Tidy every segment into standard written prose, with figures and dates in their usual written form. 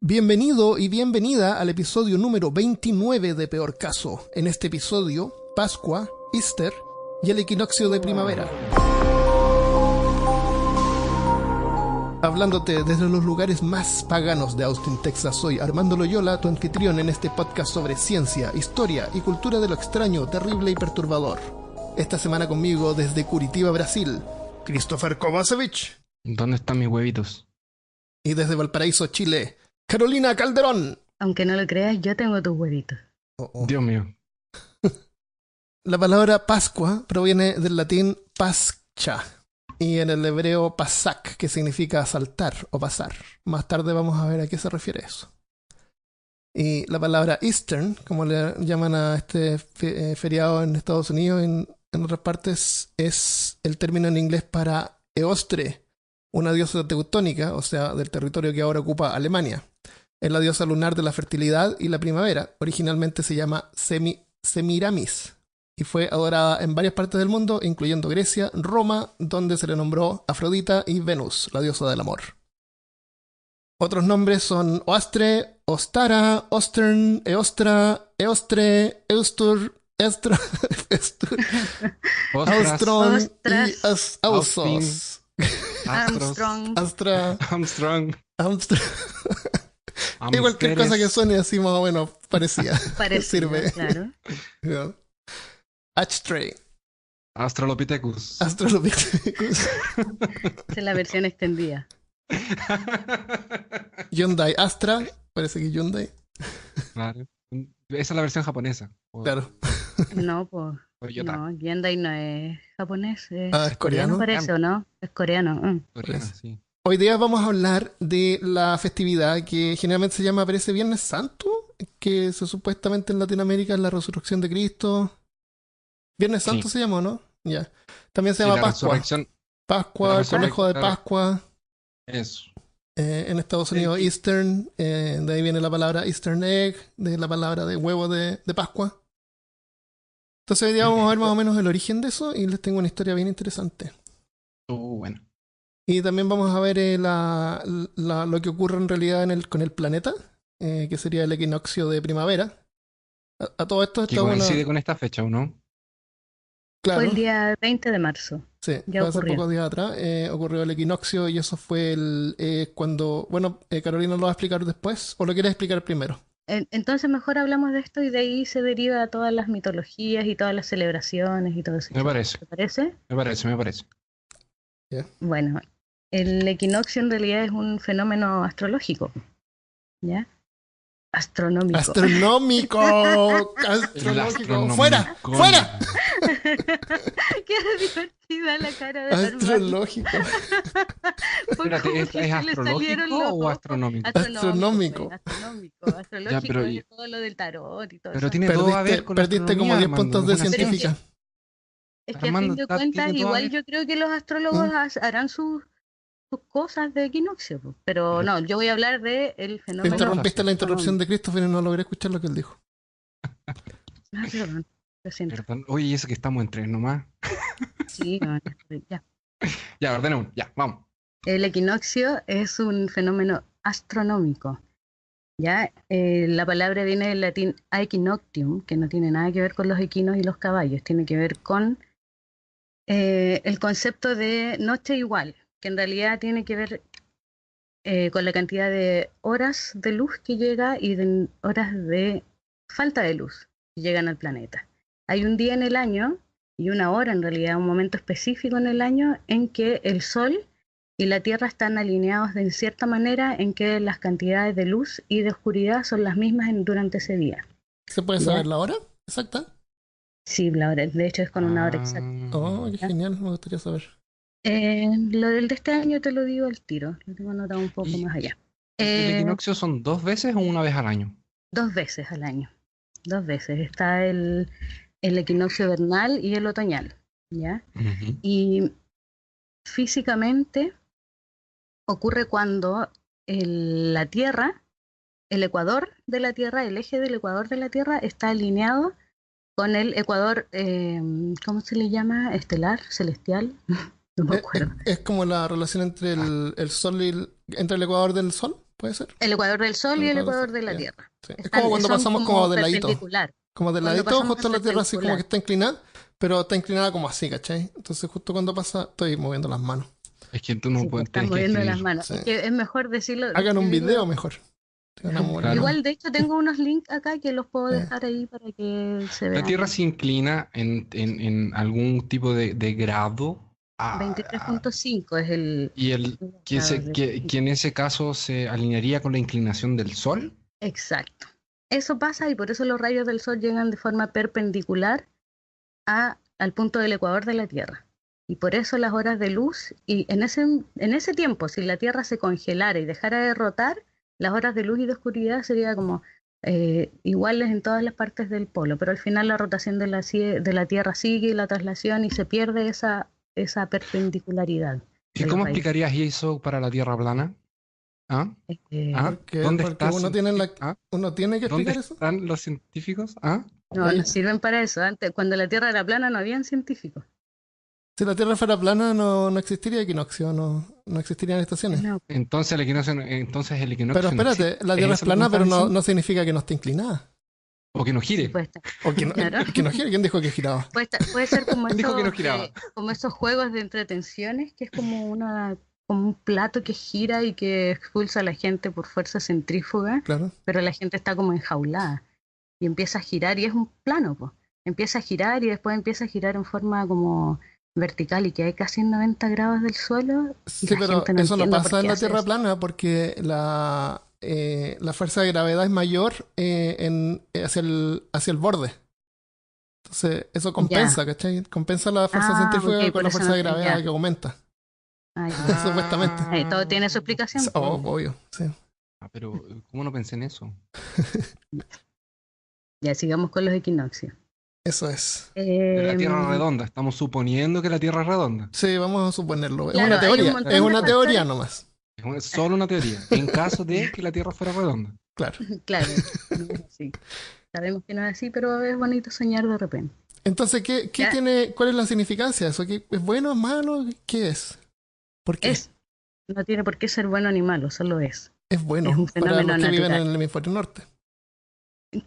Bienvenido y bienvenida al episodio número 29 de Peor Caso. En este episodio, Pascua, Easter y el equinoccio de primavera. Hablándote desde los lugares más paganos de Austin, Texas, soy Armando Loyola, tu anfitrión en este podcast sobre ciencia, historia y cultura de lo extraño, terrible y perturbador. Esta semana conmigo desde Curitiba, Brasil, Christopher Kovacevic. ¿Dónde están mis huevitos? Y desde Valparaíso, Chile, Carolina Calderón. Aunque no lo creas, yo tengo tus huevitos. Dios mío. La palabra Pascua proviene del latín pascha y en el hebreo pasak, que significa saltar o pasar. Más tarde vamos a ver a qué se refiere eso. Y la palabra Eastern, como le llaman a este feriado en Estados Unidos, en otras partes, es el término en inglés para Eostre, una diosa teutónica, o sea, del territorio que ahora ocupa Alemania. Es la diosa lunar de la fertilidad y la primavera. Originalmente se llama Semiramis y fue adorada en varias partes del mundo, incluyendo Grecia, Roma, donde se le nombró Afrodita, y Venus, la diosa del amor. Otros nombres son Oastre, Ostara, Ostern, Eostra, Eostre, Eustur, Estra, Austron y Ausos. Armstrong. Y cualquier cosa que suene así más o menos parecida. Sirve. Claro. Yeah. Ashtray. Australopithecus. Australopithecus. Esa es la versión extendida. Hyundai Astra. Parece que Hyundai. Claro. Esa es la versión japonesa. Claro. No, pues. Toyota. No, Hyundai no es japonés. ¿Es coreano? Parece, ¿o no? Es coreano. Coreana, sí. Hoy día vamos a hablar de la festividad que generalmente se llama, parece, Viernes Santo, que supuestamente en Latinoamérica es la resurrección de Cristo. Viernes Santo Sí. se llama, ¿no? Ya. También se Sí, llama la Pascua. resurrección. Pascua, la conejo de claro. Pascua. Eso. En Estados Unidos, Eastern, de ahí viene la palabra Eastern Egg, de la palabra de huevo de Pascua. Entonces hoy día vamos a ver más o menos el origen de eso y les tengo una historia bien interesante. Bueno. Y también vamos a ver lo que ocurre en realidad con el planeta, que sería el equinoccio de primavera. A todo esto Que está coincide con esta fecha, ¿o no? Claro, Fue el día 20 de marzo. sí, ya fue hace ocurrió. pocos días atrás. Ocurrió el equinoccio y eso fue cuando... Bueno, Carolina lo va a explicar después, ¿o lo quieres explicar primero? Entonces mejor hablamos de esto y de ahí se deriva todas las mitologías y todas las celebraciones y todo eso. Me parece. ¿Te parece? Me parece. Bueno, el equinoccio en realidad es un fenómeno astrológico, ¿ya? Astronómico. ¡Astronómico! ¡Astronómico! astronómico. ¡Fuera! ¡Fuera! Qué divertida la cara de Armando. Astrológico. Fue Espérate, como ¿es que se le astrológico salieron los o ojos. astronómico? Astronómico. Astrológico Ya, pero es todo lo del tarot y todo Pero eso. tiene todo a ver con la Perdiste como astronomía, 10 puntos de Armando, es una científica. Es que Armando, a fin de tiene cuentas, todo a igual ver. yo creo que los astrólogos harán sus cosas de equinoccio, pues. Pero no, yo voy a hablar de el Te fenómeno. interrumpiste la interrupción de Christopher y no logré escuchar lo que él dijo. Ah, perdón, lo siento. Perdón. Oye, ¿y eso que estamos en tres nomás? Sí, no, ya. Ya, ordenemos. Ya, vamos. El equinoccio es un fenómeno astronómico. ¿Ya? La palabra viene del latín aequinoctium, que no tiene nada que ver con los equinos y los caballos, tiene que ver con el concepto de noche igual, que en realidad tiene que ver con la cantidad de horas de luz que llega y de horas de falta de luz que llegan al planeta. Hay un día en el año y una hora en realidad, un momento específico en el año en que el Sol y la Tierra están alineados de cierta manera en que las cantidades de luz y de oscuridad son las mismas durante ese día. ¿Se puede saber la hora exacta? Sí, la hora, de hecho es con una hora exacta. Oh, qué ¿Ya? genial, me gustaría saber. Lo del de este año te lo digo al tiro, lo tengo anotado un poco más allá. ¿El equinoccio son 2 veces o una vez al año? 2 veces al año, 2 veces. Está el equinoccio vernal y el otoñal, ¿ya? Ujú. Y físicamente ocurre cuando la Tierra, el ecuador de la Tierra, el eje del ecuador de la Tierra está alineado con el ecuador, ¿cómo se le llama? Estelar, celestial, no me acuerdo. Es como la relación entre el Sol y entre el ecuador del Sol. ¿Puede ser? El ecuador del Sol El y el ecuador ecuador de la ya. Tierra. Sí. Es como cuando pasamos como de ladito. Perpendicular. Como de Cuando ladito, pasamos justo en la Tierra así como que perpendicular. está inclinada, pero está inclinada como así, ¿cachai? Entonces justo cuando pasa, estoy moviendo las manos. Es que tú no Sí, pues, puedes, están tienes que moviendo las escribir. manos. Sí. Es que es mejor decirlo. Hagan un escribirlo. video mejor. Te van a mover Claro. Igual, de hecho, tengo unos links acá que los puedo Eh. dejar ahí para que se La vean. Tierra se inclina en algún tipo de grado. 23.5 es el... Y que en ese caso se alinearía con la inclinación del Sol. Exacto. Eso pasa y por eso los rayos del Sol llegan de forma perpendicular al punto del ecuador de la Tierra. Y por eso las horas de luz, y en ese tiempo, si la Tierra se congelara y dejara de rotar, las horas de luz y de oscuridad serían como iguales en todas las partes del polo, pero al final la rotación de la Tierra sigue la traslación y se pierde esa perpendicularidad. ¿Y cómo explicarías eso para la Tierra plana? ¿Ah? ¿Dónde porque estás? uno tiene que explicar eso. ¿Dónde están los científicos? ¿Ah? No sirven para eso. Antes, cuando la Tierra era plana, no habían científicos. Si la Tierra fuera plana, no existiría equinoccio, no existirían estaciones. No. Entonces el equinoccio Pero espérate, la Tierra es plana, pero no significa que no esté inclinada. O que no gire. Sí, puede estar. O que no, Claro. que no gire. ¿Quién dijo que giraba? Puede ser como ¿Quién dijo que no esos, giraba? como esos juegos de entretenciones, que es como un plato que gira y que expulsa a la gente por fuerza centrífuga, Claro. pero la gente está como enjaulada y empieza a girar y es un plano, pues. Empieza a girar y después empieza a girar en forma como vertical y que hay casi en 90 grados del suelo. Sí, pero eso no pasa en la Tierra plana porque la fuerza de gravedad es mayor hacia el borde. Entonces, eso compensa, ¿cachai? Compensa la fuerza centrífuga con la fuerza de gravedad que aumenta. Supuestamente. Todo tiene su explicación. Obvio, sí. Pero, ¿cómo no pensé en eso? Ya, sigamos con los equinoccios. Eso es. La Tierra es redonda. Estamos suponiendo que la Tierra es redonda. Sí, vamos a suponerlo. Claro, es una teoría. Es una teoría factores. nomás. Es solo una teoría. En caso de que la Tierra fuera redonda. Claro. Claro, no es así. Sabemos que no es así, pero es bonito soñar de repente. Entonces, ¿cuál es la significancia de eso? ¿Es bueno, es malo? ¿Qué es? ¿Por qué? No tiene por qué ser bueno ni malo, solo es. Es bueno Es un para fenómeno los que viven natural. en el hemisferio norte.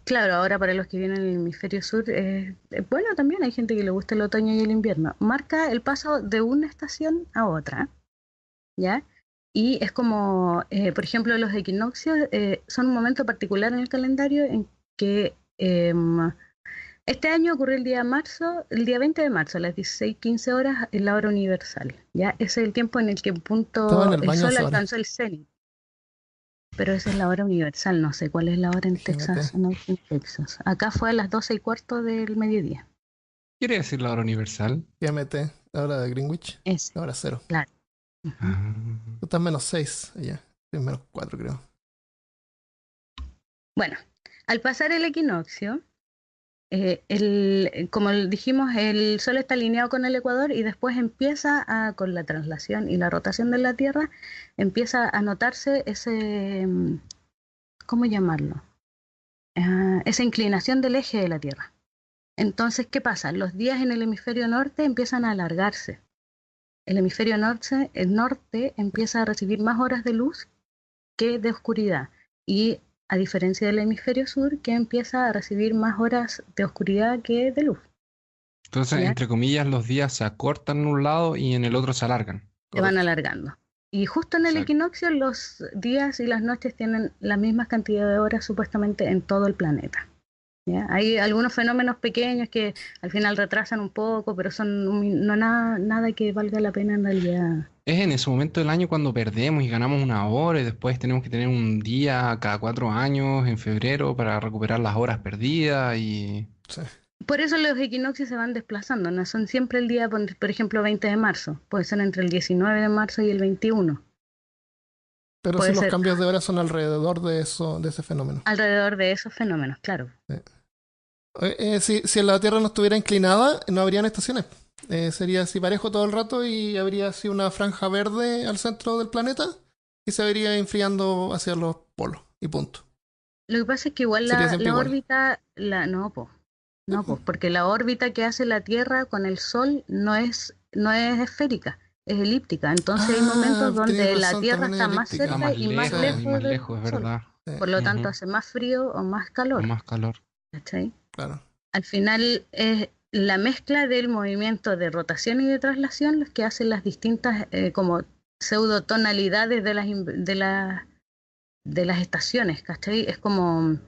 Claro, ahora para los que viven en el hemisferio sur, bueno, también hay gente que le gusta el otoño y el invierno. Marca el paso de una estación a otra, ¿ya? Y es como, por ejemplo, los equinoccios son un momento particular en el calendario en que este año ocurrió el día 20 de marzo, a las 16:15 horas, en la hora universal, ¿ya? Ese es el tiempo en el que el sol alcanzó el cenit. Pero esa es la hora universal, no sé cuál es la hora en Texas. No, en Texas. Acá fue a las 12:15 del mediodía. ¿Quiere decir la hora universal? GMT, la hora de Greenwich. Es. La hora 0. Claro. Tú estás menos 6 allá. Es menos 4, creo. Bueno, al pasar el equinoccio, como dijimos, el Sol está alineado con el ecuador y después empieza con la traslación y la rotación de la Tierra, empieza a notarse ese, ¿cómo llamarlo? Esa inclinación del eje de la Tierra. Entonces, ¿qué pasa? Los días en el hemisferio norte empiezan a alargarse. El hemisferio norte empieza a recibir más horas de luz que de oscuridad. Y a diferencia del hemisferio sur, que empieza a recibir más horas de oscuridad que de luz. Entonces, ¿ya? Entre comillas, los días se acortan en un lado y en el otro se alargan. Se van alargando. Y justo en el equinoccio los días y las noches tienen la misma cantidad de horas supuestamente en todo el planeta. ¿Ya? Hay algunos fenómenos pequeños que al final retrasan un poco, pero son nada que valga la pena en realidad. Es en ese momento del año cuando perdemos y ganamos una hora y después tenemos que tener un día cada 4 años en febrero para recuperar las horas perdidas y... Sí. Por eso los equinoccios se van desplazando, no son siempre el día, por ejemplo, 20 de marzo, puede ser entre el 19 de marzo y el 21. Pero si los cambios de hora son alrededor de ese fenómeno. Alrededor de esos fenómenos, claro. Si la Tierra no estuviera inclinada, no habrían estaciones. Sería así parejo todo el rato y habría así una franja verde al centro del planeta y se vería enfriando hacia los polos y punto. Lo que pasa es que igual la órbita, porque la órbita que hace la Tierra con el Sol no es esférica, es elíptica. Entonces hay momentos tienes donde la razón, Tierra también es está más elíptica. Está cerca más y más lejos y lejos más del lejos, es Sol. verdad. Sí, Por lo tanto, Ujú. hace más frío o más Con calor. más calor. ¿Cachai? claro. Al final es la mezcla del movimiento de rotación y de traslación los que hacen las distintas como pseudotonalidades de las estaciones, ¿cachai? Es como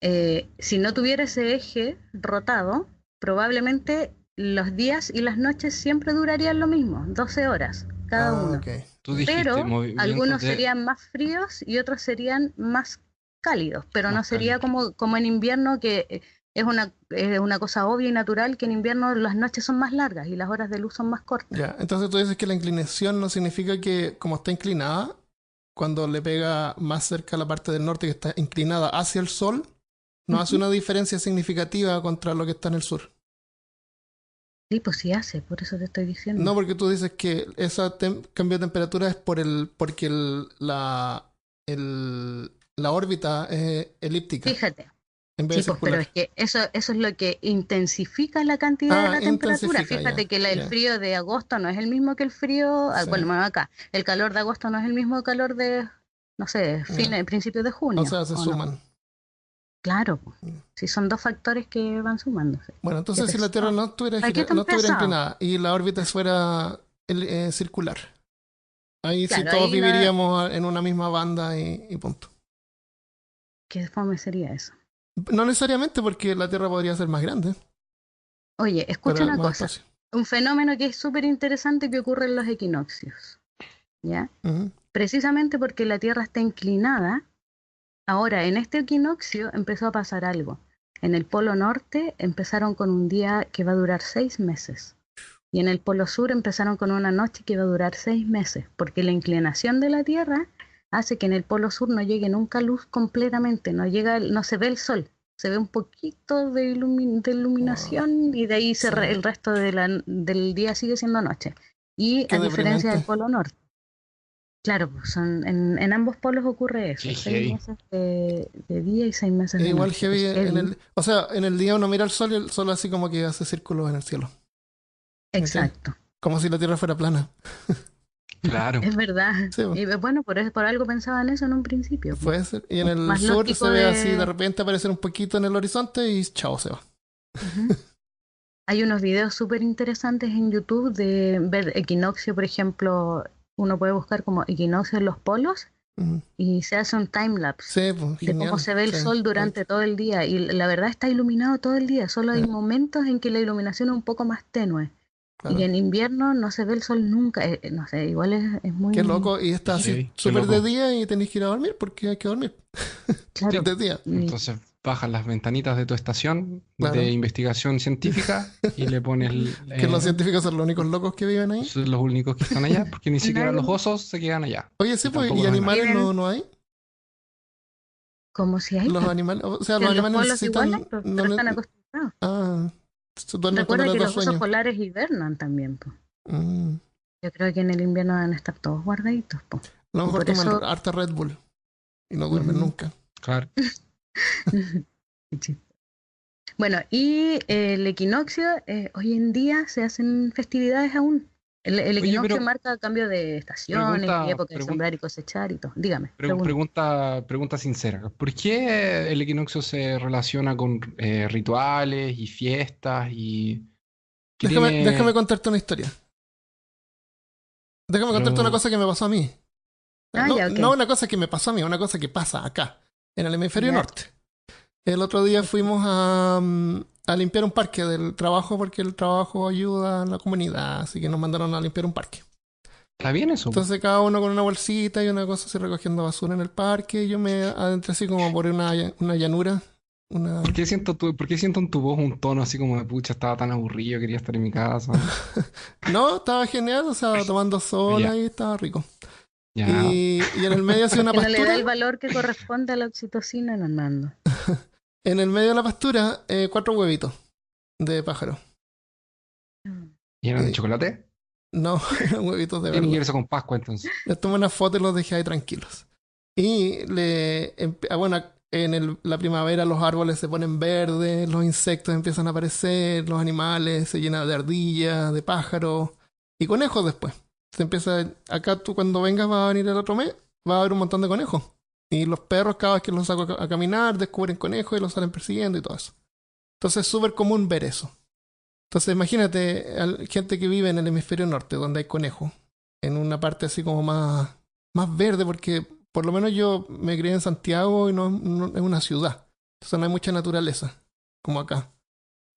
si no tuviera ese eje rotado, probablemente los días y las noches siempre durarían lo mismo, 12 horas cada Ah, uno. ok. Tú dijiste Pero movimientos algunos de... serían más fríos y otros serían más cálidos, pero no Más sería cálidos. como en invierno que es una cosa obvia y natural que en invierno las noches son más largas y las horas de luz son más cortas. Ya, entonces tú dices que la inclinación no significa que como está inclinada, cuando le pega más cerca a la parte del norte que está inclinada hacia el sol, no hace Ujú. una diferencia significativa contra lo que está en el sur. Sí, pues sí hace, por eso te estoy diciendo. No, porque tú dices que ese cambio de temperatura es porque la órbita es elíptica Fíjate. en vez de Sí, pues, pero circular. es que eso es lo que intensifica la cantidad de Ah, la temperatura. intensifica ya, Fíjate que el ya, frío de agosto no es el mismo que el frío, sí, bueno, acá, el calor de agosto no es el mismo calor de, no sé, ya. principios de O junio, sea, se ¿o no? suman. Claro, pues, sí son dos factores que van sumándose. Bueno, Qué entonces si la Tierra pesado. ¿Para qué no tan estuviera pesado? inclinada y la órbita fuera circular, ahí sí Claro, todos ahí no, viviríamos en una misma banda y punto. qué fome sería eso. No necesariamente porque la Tierra podría ser más grande, Oye, escucha para una más cosa, espacio. un fenómeno que es súper interesante que ocurre en los equinoccios, ¿ya? Ujú. Precisamente porque la Tierra está inclinada. Ahora, en este equinoccio empezó a pasar algo. En el polo norte empezaron con un día que va a durar 6 meses. Y en el polo sur empezaron con una noche que va a durar 6 meses, porque la inclinación de la Tierra hace que en el polo sur no llegue nunca luz completamente, no se ve el sol, se ve un poquito de Wow, iluminación y de ahí sí. el resto del día sigue siendo noche. Y Qué a diferencia del deprimente. polo norte. Claro, pues en ambos polos ocurre eso, Qué seis heavy. meses de día y 6 meses Es de igual noche. heavy Es heavy. o sea, en el día uno mira el sol y el sol así como que hace círculos en el cielo. ¿Cachai? Exacto. Como si la Tierra fuera plana. Claro. Es verdad. Sí, po, Y bueno, por algo pensaba en eso en un principio, pues. puede ser. Y en Es el más sur se lógico ve así de de... repente aparecer un poquito en el horizonte y chao, se va. Ujú. Hay unos videos súper interesantes en YouTube de ver equinoccio, por ejemplo, uno puede buscar como equinoccio en los polos Ujú. y se hace un timelapse Sí, pues de cómo genial. se ve el Sí, sol right, durante todo el día. Y la verdad está iluminado todo el día, solo hay sí, momentos en que la iluminación es un poco más tenue. Y claro. en invierno no se ve el sol nunca. No sé, igual es Qué muy loco. Y Qué está así heavy. Qué súper de loco. día y tenéis que ir a dormir porque hay que dormir claro. de día. Y Entonces bajas las ventanitas de tu estación de Claro. investigación científica y le pones Que los científicos son los únicos locos que viven ahí. son los únicos que están allá, porque ni siquiera los nadie, osos se quedan allá. Oye, sí, Y pues, tampoco ¿y los animales enanos. viven no hay? como si hay, Los pues. animales, o sea, Si los en los animales polos igual hay, necesitan. pues, No, pero están acostumbrados. ah, se duermen cuando Recuerda les que da los osos sueño. polares hibernan también, pues. Mm. Yo creo que en el invierno van a estar todos guardaditos, pues. A lo Y mejor por toman eso... harta Red Bull y no duermen Ujú. Mm, nunca. claro. Qué chiste. Bueno, y el equinoccio, hoy en día se hacen festividades aún. El Oye, equinoccio pero marca cambio de estaciones y pregunta, época de sembrar y cosechar y todo. Dígame, pregunta. pregunta sincera. ¿Por qué el equinoccio se relaciona con rituales y fiestas y qué Déjame tiene? contarte una historia. Déjame contarte una Pero, cosa que me pasó a mí. Ah, No, ya, ok. no una cosa que me pasó a mí, una cosa que pasa acá, en el hemisferio Ya. norte. El otro día fuimos a limpiar un parque del trabajo porque el trabajo ayuda a la comunidad, así que nos mandaron a limpiar un parque. ¿está bien eso? Entonces cada uno con una bolsita y una cosa así recogiendo basura en el parque. Y yo me adentré así como por una llanura. Una... Por qué siento en tu voz un tono así como de pucha, estaba tan aburrido, quería estar en mi casa? No, estaba genial, o sea, tomando sol Ya, ahí, estaba rico. ya. Y en el medio hacía una Que no le da pastura. el valor que corresponde a la oxitocina, Hernando. En el medio de la pastura, 4 huevitos de pájaro. ¿Y eran de Eh, chocolate? no, eran huevitos de Tiene que verdad. ver eso con Pascua entonces. Les tomé una foto y los dejé ahí tranquilos. Y bueno, en la primavera los árboles se ponen verdes, los insectos empiezan a aparecer, los animales se llenan de ardillas, de pájaros y conejos después. Se empieza, acá tú cuando vengas va a venir el otro mes, va a haber un montón de conejos. Y los perros cada vez que los saco a caminar descubren conejos y los salen persiguiendo y todo eso. Entonces es súper común ver eso. Entonces imagínate gente que vive en el hemisferio norte, donde hay conejos, en una parte así como más verde, porque por lo menos yo me crié en Santiago y no es una ciudad. Entonces no hay mucha naturaleza, como acá.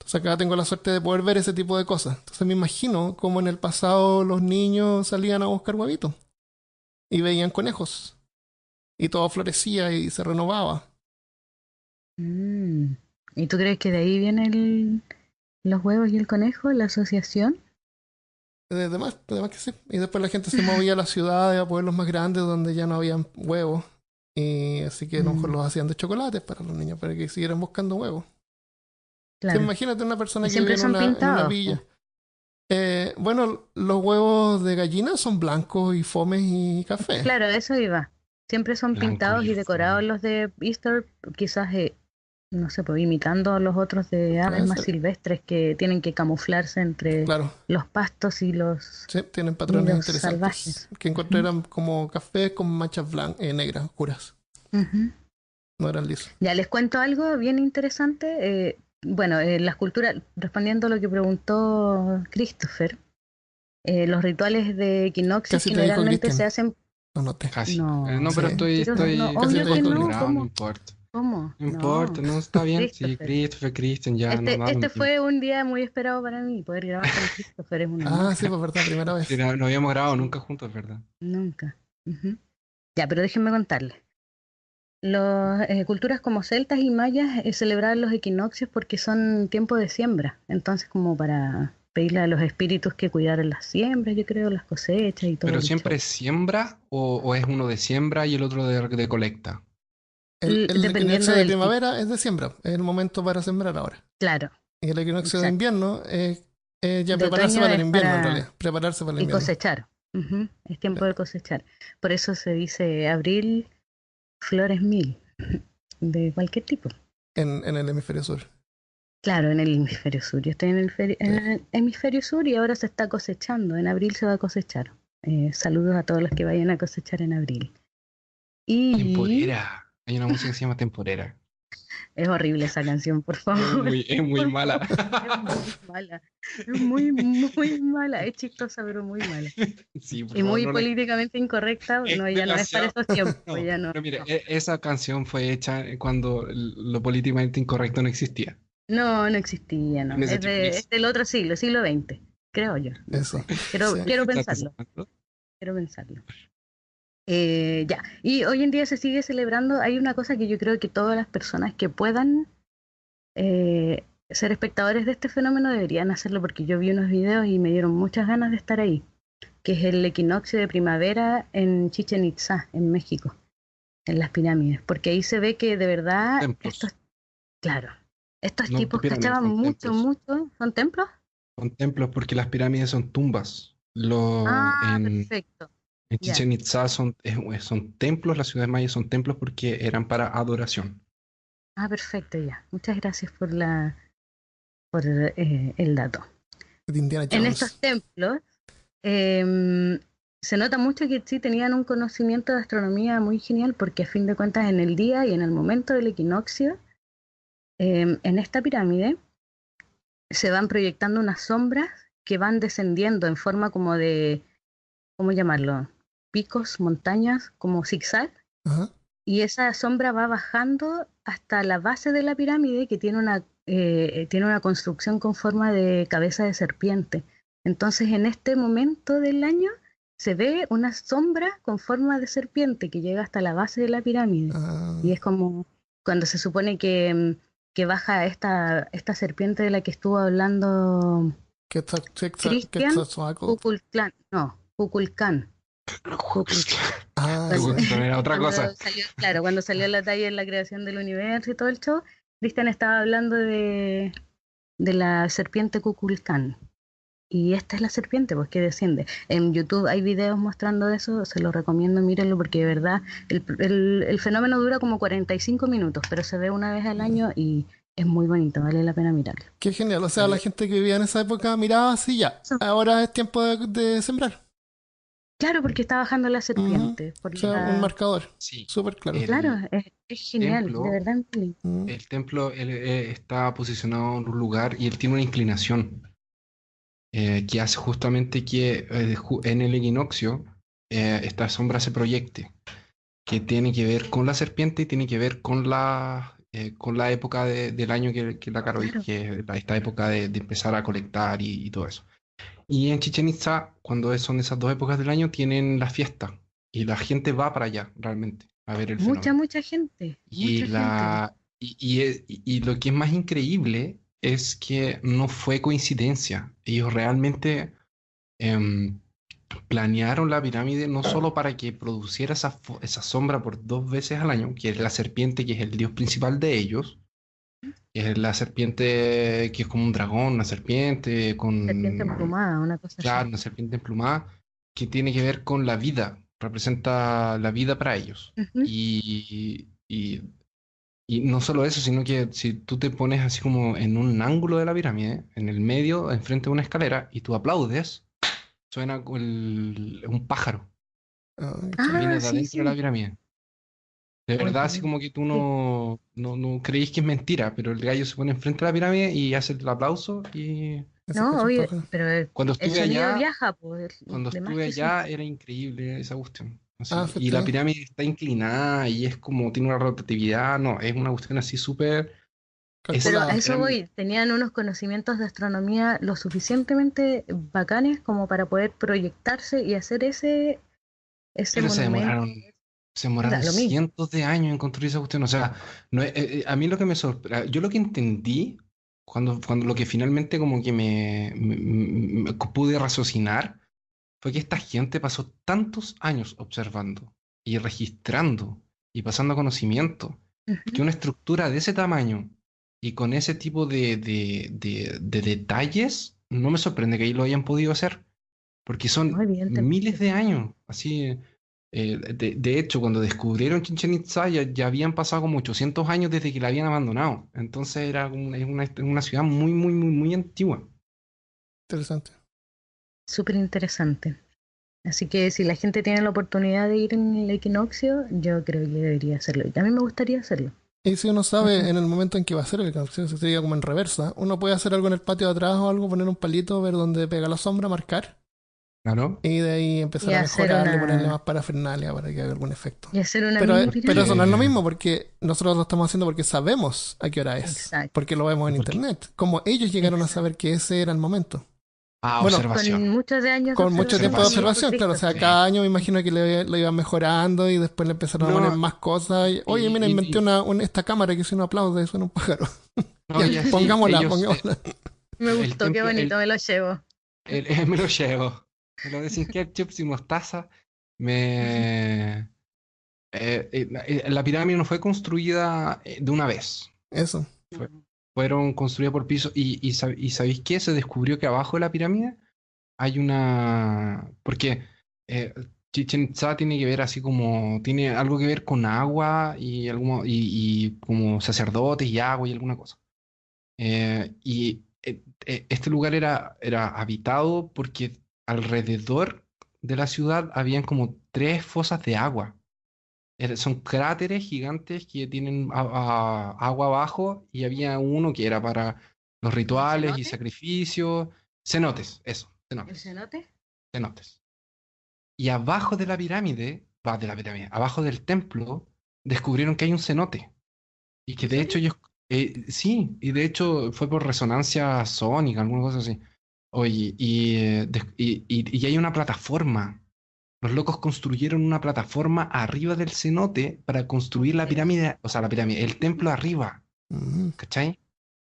Entonces acá tengo la suerte de poder ver ese tipo de cosas. Entonces me imagino cómo en el pasado los niños salían a buscar huevitos y veían conejos. Y todo florecía y se renovaba. Mm. ¿Y tú crees que de ahí vienen los huevos y el conejo, la asociación? Además que sí. Y después la gente se movía a las ciudades, a pueblos más grandes donde ya no habían huevos. Y así que a lo mejor Mm, los hacían de chocolate para los niños, para que siguieran buscando huevos. Sí, claro. imagínate una persona Y que vive siempre son en una pintados, po. villa. Bueno, los huevos de gallina son blancos y fomes y café. Claro, eso iba. Siempre son Blanco pintados y y decorados fome. los de Easter, quizás, no sé, pues imitando a los otros de aves Puede más ser. silvestres que tienen que camuflarse entre Claro, los pastos y los sí, tienen patrones nidos interesantes. salvajes. Que encontré Ujú, eran como café con manchas negras, oscuras. ujú. No eran lisos. Ya les cuento algo bien interesante. Bueno, las culturas, respondiendo a lo que preguntó Christopher, los rituales de equinoccio Casi te dijo generalmente se Cristian. hacen. Lo noté. Casi. No, No, Sí, pero pero no, casi obvio te que dijo no. acostumbrado, no Cristian. ¿Cómo? importa. ¿Cómo? No importa, No, no está bien. Sí, Christopher. Christian, ya no da lo Este mismo. fue un día muy esperado para mí. Poder grabar con Christopher es un honor. Ah, sí, pues verdad, primera Sí, vez. no habíamos grabado Sí, nunca juntos, ¿verdad? nunca. Ujú. Ya, pero déjenme contarles. Las culturas como celtas y mayas celebraban los equinoccios porque son tiempo de siembra. Entonces, como para pedirle a los espíritus que cuidaran las siembras, yo creo, las cosechas y todo ¿Pero el siempre show. es siembra o es uno de siembra y el otro de colecta? El Dependiendo equinoccio de del tipo. primavera es de siembra. Es el momento para sembrar ahora. Claro, Y el equinoccio de exacto. invierno es ya De prepararse otoño para el es invierno, en para realidad. Prepararse para el y invierno. cosechar. Ujú, es Sí. tiempo de cosechar. Por eso se dice abril, flores mil, de cualquier tipo. En el hemisferio sur. Claro, en el hemisferio sur. Yo estoy Sí. en el hemisferio sur y ahora se está cosechando. En abril se va a cosechar. Saludos a todos los que vayan a cosechar en abril. Y Temporera. Hay una música que se llama Temporera. es horrible esa canción, por favor. Es muy Por mala. favor, es muy mala. Es muy, muy mala. Es chistosa, pero muy mala. Sí, por Y favor, muy no la... políticamente incorrecta. Es No, ya no es para demasiado. esos tiempos. No, Ya no. pero mire, No, esa canción fue hecha cuando lo políticamente incorrecto no existía. no, no existía, no. En ese tiempo no Es del otro siglo, siglo XX, creo yo. No Eso. sé. Sí. Quiero ¿Estás pensarlo. pensando? Quiero pensarlo. Ya, y hoy en día se sigue celebrando. Hay una cosa que yo creo que todas las personas que puedan ser espectadores de este fenómeno deberían hacerlo porque yo vi unos videos y me dieron muchas ganas de estar ahí, que es el equinoccio de primavera en Chichen Itza, en México, en las pirámides, porque ahí se ve que de verdad Templos. claro, estos No tipos pirámides, cachaban son mucho, templos. mucho. ¿Son templos? Son templos porque las pirámides son tumbas. Ah, perfecto. En Ya. Chichen Itza son templos, las ciudades mayas son templos porque eran para adoración. Ah, perfecto, ya. Muchas gracias por el dato. De Indiana En estos Jones. templos em, se nota mucho que sí tenían un conocimiento de astronomía muy genial porque a fin de cuentas en el día y en el momento del equinoccio, en esta pirámide se van proyectando unas sombras que van descendiendo en forma como de, ¿cómo llamarlo? Picos, montañas, como zigzag. Ajá. Y esa sombra va bajando hasta la base de la pirámide que tiene una construcción con forma de cabeza de serpiente. Entonces en este momento del año se ve una sombra con forma de serpiente que llega hasta la base de la pirámide. Y Ah, es como cuando se supone que baja esta serpiente de la que estuvo hablando Cristian, Quetzalcóatl. Kukulcán, no, Kukulcán. Ah, Te Cuando, sí. gusta, era otra cuando cosa. salió, claro, cuando salió la talla en la creación del universo y todo el show, Christian estaba hablando de la serpiente Kukulcán. Y esta es la serpiente, pues que desciende. En YouTube hay videos mostrando eso, se lo recomiendo, mírenlo, porque de verdad el fenómeno dura como 45 minutos, pero se ve una vez al año y es muy bonito, vale la pena mirarlo. Qué genial. O sea, la gente que vivía en esa época miraba así ya. Eso. Ahora es tiempo de sembrar. Claro, porque está bajando la serpiente. O sea, un marcador. Sí, Súper claro. Claro, es genial, templo, de verdad. Mili. el templo está posicionado en un lugar y él tiene una inclinación que hace justamente que en el equinoccio esta sombra se proyecte, que tiene que ver con la serpiente y tiene que ver con la época del año que la Caro dijo, Claro. que es esta época de empezar a colectar y todo eso. Y en Chichen Itza, cuando son esas dos épocas del año, tienen la fiesta y la gente va para allá realmente a ver el fenómeno. Mucha gente, Y, mucha gente. y lo que es más increíble es que no fue coincidencia. Ellos realmente em, planearon la pirámide no solo para que produciera esa sombra por 2 veces al año, que es la serpiente, que es el dios principal de ellos, que es la serpiente que es como un dragón, una serpiente Serpiente con, emplumada, una cosa así. claro, una serpiente emplumada, que tiene que ver con la vida, representa la vida para ellos. Ujú. Y no solo eso, sino que si tú te pones así como en un ángulo de la pirámide, en el medio, enfrente de una escalera, y tú aplaudes, suena un pájaro que viene Ah, de sí, adentro de la sí. pirámide. De Ay, verdad, qué así bueno. como que tú Sí. no creís que es mentira, pero el gallo se pone enfrente de la pirámide y hace el aplauso. Y Ese No, cacho oye, pájaro. pero cuando el estuve sonido allá, viaja, pues, cuando de más estuve que sí. allá era increíble esa cuestión. Ah, Así. Y fuiste la ahí. pirámide está inclinada y es como, tiene una rotatividad, no, es una cuestión así súper. Pero a Calculada. eso voy, tenían unos conocimientos de astronomía lo suficientemente bacanes como para poder proyectarse y hacer ese Pero monumento. se Da demoraron lo mismo. cientos de años en construir esa cuestión. O sea, no, a mí lo que me sorprende, yo lo que entendí cuando lo que finalmente como que me pude raciocinar fue que esta gente pasó tantos años observando y registrando y pasando conocimiento que Ujú. una estructura de ese tamaño y con ese tipo de detalles, no me sorprende que ahí lo hayan podido hacer, porque No, son miles evidentemente. de años. Así, de hecho, cuando descubrieron Chichen Itza ya habían pasado como 800 años desde que la habían abandonado. Entonces era una ciudad muy, muy, muy, muy antigua. Interesante. Súper interesante. Así que si la gente tiene la oportunidad de ir en el equinoccio, yo creo que debería hacerlo. Y a mí me gustaría hacerlo. Y si uno sabe Ujú. en el momento en que va a ser el equinoccio, eso sería como en reversa, uno puede hacer algo en el patio de atrás o algo, poner un palito, ver dónde pega la sombra, marcar, Claro. y de ahí Y empezar a hacer mejorarle, ponerle más una, parafernalia para que haga algún efecto. y hacer una Pero, mini pero eso no es lo pirámide. Porque. mismo, porque nosotros lo estamos haciendo porque sabemos a qué hora es, Exacto, porque lo vemos en Porque. internet, como ellos llegaron a exacto. saber que ese era el momento. Ah, Bueno, Con observación. muchos de años de con mucho tiempo de observación y Observación. observación, claro, o registro. sea, Sí. cada año me imagino que lo iban mejorando y después le empezaron a poner No, más cosas. Y, oye, mira, y, inventé y- esta cámara que si uno aplaude suena un pájaro. no, Ya, y así, pongámosla, ellos, pongámosla. Me el gustó, qué templo, bonito, me lo llevo. me lo llevo. Me lo de sin ketchup, sin mostaza. Me. La pirámide no fue construida de una vez. Eso. Fue- Fueron construidas por pisos. Y ¿sabéis qué? Se descubrió que abajo de la pirámide hay una. Porque Chichen Itza tiene que ver así como. Tiene algo que ver con agua y como sacerdotes y agua y alguna cosa. Este lugar era habitado porque alrededor de la ciudad habían como 3 fosas de agua. Son cráteres gigantes que tienen agua abajo y había uno que era para los ¿Como el rituales y cenote? sacrificios. Cenotes, eso, ¿El cenotes, cenote? cenotes. Y abajo de la pirámide, abajo del templo, descubrieron que hay un cenote. Y que ¿En de hecho serio? ellos, sí, y de hecho fue por resonancia sónica, alguna cosa así. Oye, y hay una plataforma. Los locos construyeron una plataforma arriba del cenote para construir la Mentira. pirámide, o sea, la pirámide, el templo arriba, Mm. ¿cachai?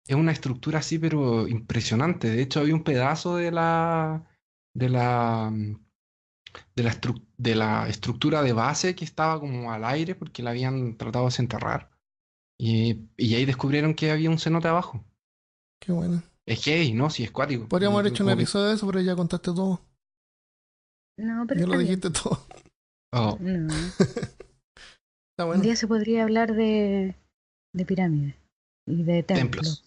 Es una estructura así, pero impresionante. De hecho, había un pedazo de la, de la estructura de base que estaba como al aire porque la habían tratado de desenterrar. Y ahí descubrieron que había un cenote abajo. Qué bueno. Es gay, ¿no? Sí, es cuático. Podríamos haber hecho un Como que. episodio de eso, pero ya contaste todo. No, pero Ya lo está bien. dijiste todo. Oh, No. Está Un bueno. día se podría hablar de pirámides y de templos.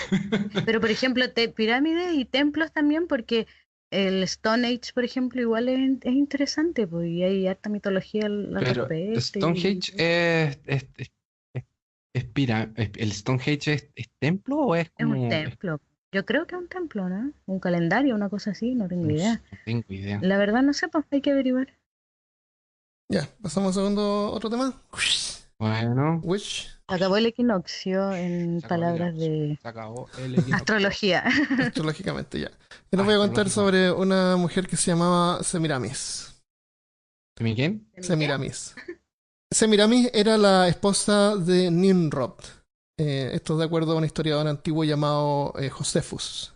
templos. Pero, por ejemplo, pirámides y templos también, porque el Stone Age, por ejemplo, igual es interesante, pues, y hay harta mitología al Pero respecto. Stonehenge ¿el Stonehenge es templo o es Es un como... templo. Yo creo que es un templo, ¿no? Un calendario, una cosa así, no tengo idea. No tengo idea. La verdad no sé, pues hay que averiguar. Ya, pasamos a segundo otro tema. Bueno, Wish. Acabó el equinoccio en se acabó el palabras equinoccio. de Se acabó el equinoccio. astrología. Astrológicamente, ya. Y les voy a contar sobre una mujer que se llamaba Semiramis. ¿Mi quién? Semiramis. Semiramis era la esposa de Nimrod. Esto de acuerdo a un historiador antiguo llamado Josefus.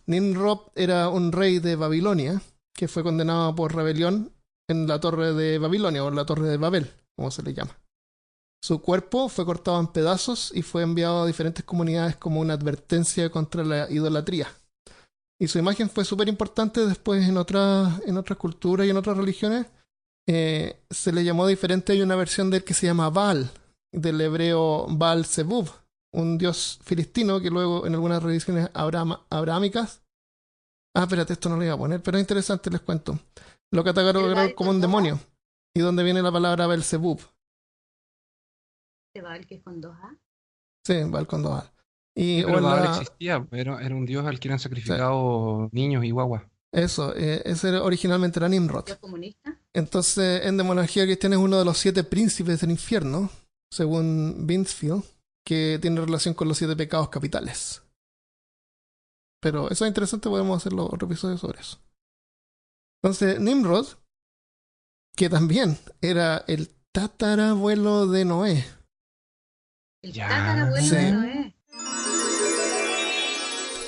Nimrod era un rey de Babilonia que fue condenado por rebelión en la torre de Babilonia o en la torre de Babel, como se le llama. Su cuerpo fue cortado en pedazos y fue enviado a diferentes comunidades como una advertencia contra la idolatría. Y su imagen fue súper importante después en otras culturas y en otras religiones. Se le llamó diferente. Hay una versión de él que se llama Baal, del hebreo Baal Zebub, un dios filistino que luego en algunas religiones abrahámicas. Espérate, esto no lo iba a poner, pero es interesante, les cuento. Lo catalogaron como un demonio. ¿Y dónde viene la palabra Belzebub? Baal, que es con 2A. Sí, Baal con 2A. Y, Pero Baal existía, era un dios al que eran sacrificados niños y guaguas. Eso, ese originalmente era Nimrod. ¿Dios comunista? Entonces, en demonología cristiana es uno de los 7 príncipes del infierno, según Binsfield, que tiene relación con los 7 pecados capitales. Pero eso es interesante, podemos hacer otro episodio sobre eso. Entonces, Nimrod, que también era el tatarabuelo de Noé. El tatarabuelo de Noé.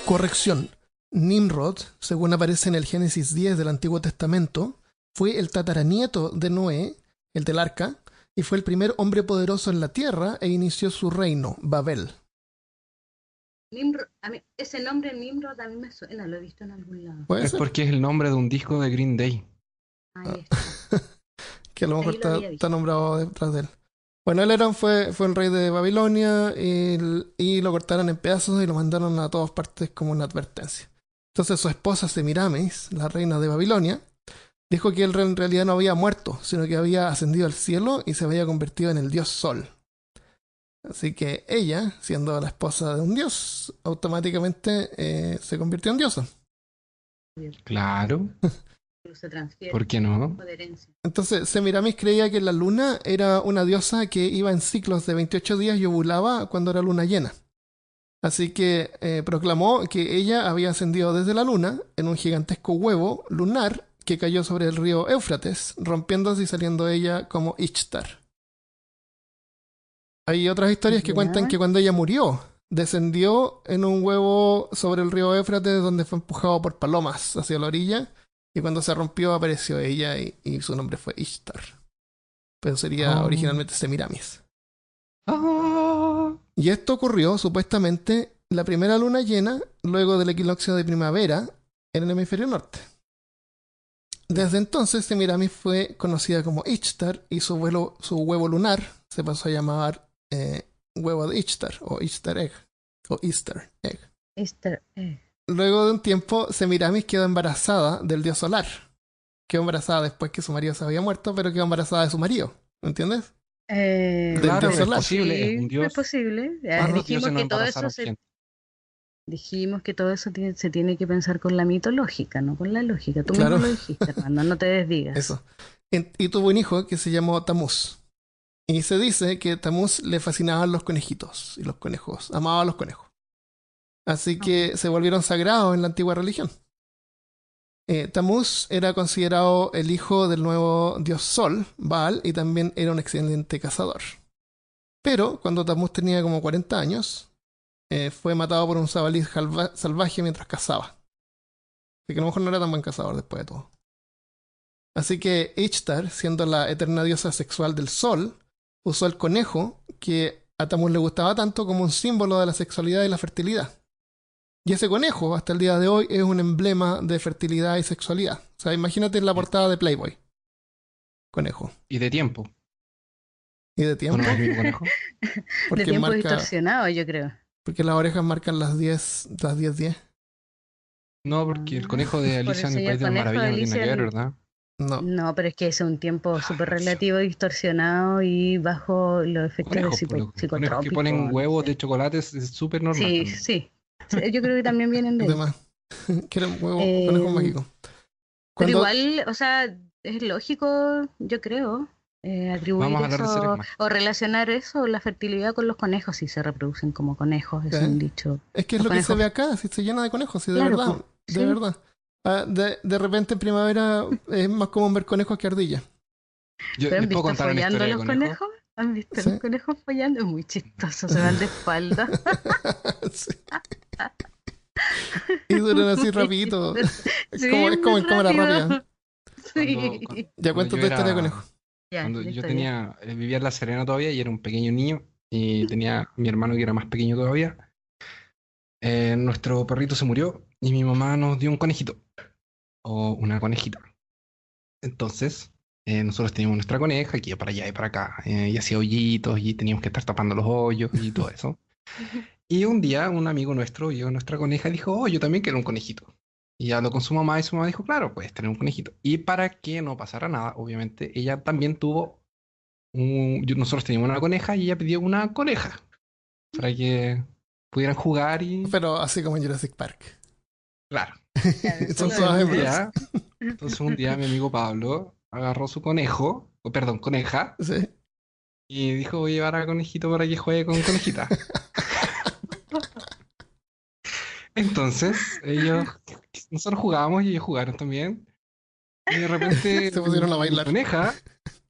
Corrección. Nimrod, según aparece en el Génesis 10 del Antiguo Testamento, fue el tataranieto de Noé, el del arca, y fue el primer hombre poderoso en la tierra e inició su reino, Babel. Nimrod, ese nombre Nimrod a mí me suena, lo he visto en algún lado. Es porque es el nombre de un disco de Green Day. Ahí está. Que a lo mejor está nombrado detrás de él. Bueno, él fue el rey de Babilonia y lo cortaron en pedazos y lo mandaron a todas partes como una advertencia. Entonces su esposa Semiramis, la reina de Babilonia, dijo que él en realidad no había muerto, sino que había ascendido al cielo y se había convertido en el dios Sol. Así que ella, siendo la esposa de un dios, automáticamente se convirtió en diosa. Claro. Se transfiere. ¿Por qué no? Entonces, Semiramis creía que la luna era una diosa que iba en ciclos de 28 días y ovulaba cuando era luna llena. Así que proclamó que ella había ascendido desde la luna en un gigantesco huevo lunar que cayó sobre el río Éufrates, rompiéndose y saliendo ella como Ishtar. Hay otras historias que cuentan que cuando ella murió, descendió en un huevo sobre el río Éufrates donde fue empujado por palomas hacia la orilla. Y cuando se rompió apareció ella y su nombre fue Ishtar. Pero sería originalmente Semiramis. Y esto ocurrió supuestamente la primera luna llena luego del equinoccio de primavera en el hemisferio norte. Desde entonces Semiramis fue conocida como Ishtar y su huevo lunar se pasó a llamar huevo de Ishtar o Ishtar Egg o Easter Egg. Easter Egg. Luego de un tiempo, Semiramis quedó embarazada del dios solar. Quedó embarazada después que su marido se había muerto, pero quedó embarazada de su marido. ¿Me entiendes? Claro, es posible. Sí, es un dios. es posible. Dijimos que todo eso se tiene que pensar con la mitológica, no con la lógica. Tú mismo lo dijiste, hermano, no te desdigas. Eso. Y tuvo un hijo que se llamó Tamuz. Y se dice que Tamuz le fascinaban los conejitos y los conejos. Amaba a los conejos. Así que se volvieron sagrados en la antigua religión. Tamuz era considerado el hijo del nuevo dios Sol, Baal, y también era un excelente cazador. Pero cuando Tamuz tenía como 40 años, fue matado por un jabalí salvaje mientras cazaba. Así que a lo mejor no era tan buen cazador después de todo. Así que Ishtar, siendo la eterna diosa sexual del Sol, usó el conejo, que a Tamuz le gustaba tanto, como un símbolo de la sexualidad y la fertilidad. Y ese conejo, hasta el día de hoy, es un emblema de fertilidad y sexualidad. O sea, imagínate en la portada de Playboy. Conejo. Y de tiempo. ¿Y de tiempo? ¿No es mi conejo? De tiempo distorsionado, yo creo. Porque las orejas marcan las 10. No, porque el conejo de Por Alicia el en el señor País de las Conejo de Maravillas no tiene nada que Alicia. ver, ¿verdad? No. No, pero es que es un tiempo súper Alicia. relativo, distorsionado y bajo los efectos de Conejos, pues los conejos que ponen psicotrópicos, no huevos de sé. chocolate es súper normal Sí, también. sí. Sí, yo creo que también vienen de ahí. Además, que era un huevo, conejo Eh, mágico. pero Cuando, igual, o sea, es lógico, yo creo, Vamos atribuir a hablar de seres eso mágicos. o relacionar eso, la fertilidad con los conejos, si se reproducen como conejos, es ¿eh? un dicho. Es que es Los lo que se conejos, ve acá, si se llena de conejos, si de claro, verdad, pues, de sí. verdad. De repente en primavera es más común ver conejos que ardillas. Yo ¿Pero han les puedo visto contar una follando a historia de los conejo. conejos? ¿Han visto a los ¿Sí? conejos follando? Es muy chistoso, se van de espalda. Sí. Y duran así Muy rapidito. chistoso. Sí, Es muy como en cámara rápido. rápida. Sí. Ya Cuando cuento yo tu historia de conejo. era, Ya, cuando la yo historia. tenía, vivía en La Serena todavía y era un pequeño niño y tenía mi hermano que era más pequeño todavía. Nuestro perrito se murió y mi mamá nos dio un conejito o una conejita. Entonces, nosotros teníamos nuestra coneja que iba para allá y para acá y hacía hoyitos y teníamos que estar tapando los hoyos y todo eso. Y un día un amigo nuestro vio nuestra coneja y dijo, oh, yo también quiero un conejito. Y habló con su mamá y su mamá dijo, claro, puedes tener un conejito. Y para que no pasara nada, obviamente, ella también tuvo nosotros teníamos una coneja y ella pidió una coneja para que pudieran jugar y, Pero así como en Jurassic Park. claro. Claro, Son solo todas Entonces un hembras. hembras. día, entonces un día mi amigo Pablo agarró su conejo, o perdón, coneja, Sí. y dijo, voy a llevar a conejito para que juegue con conejita. Entonces, nosotros jugábamos y ellos jugaron también. Y de repente Se pusieron a mi bailar. coneja,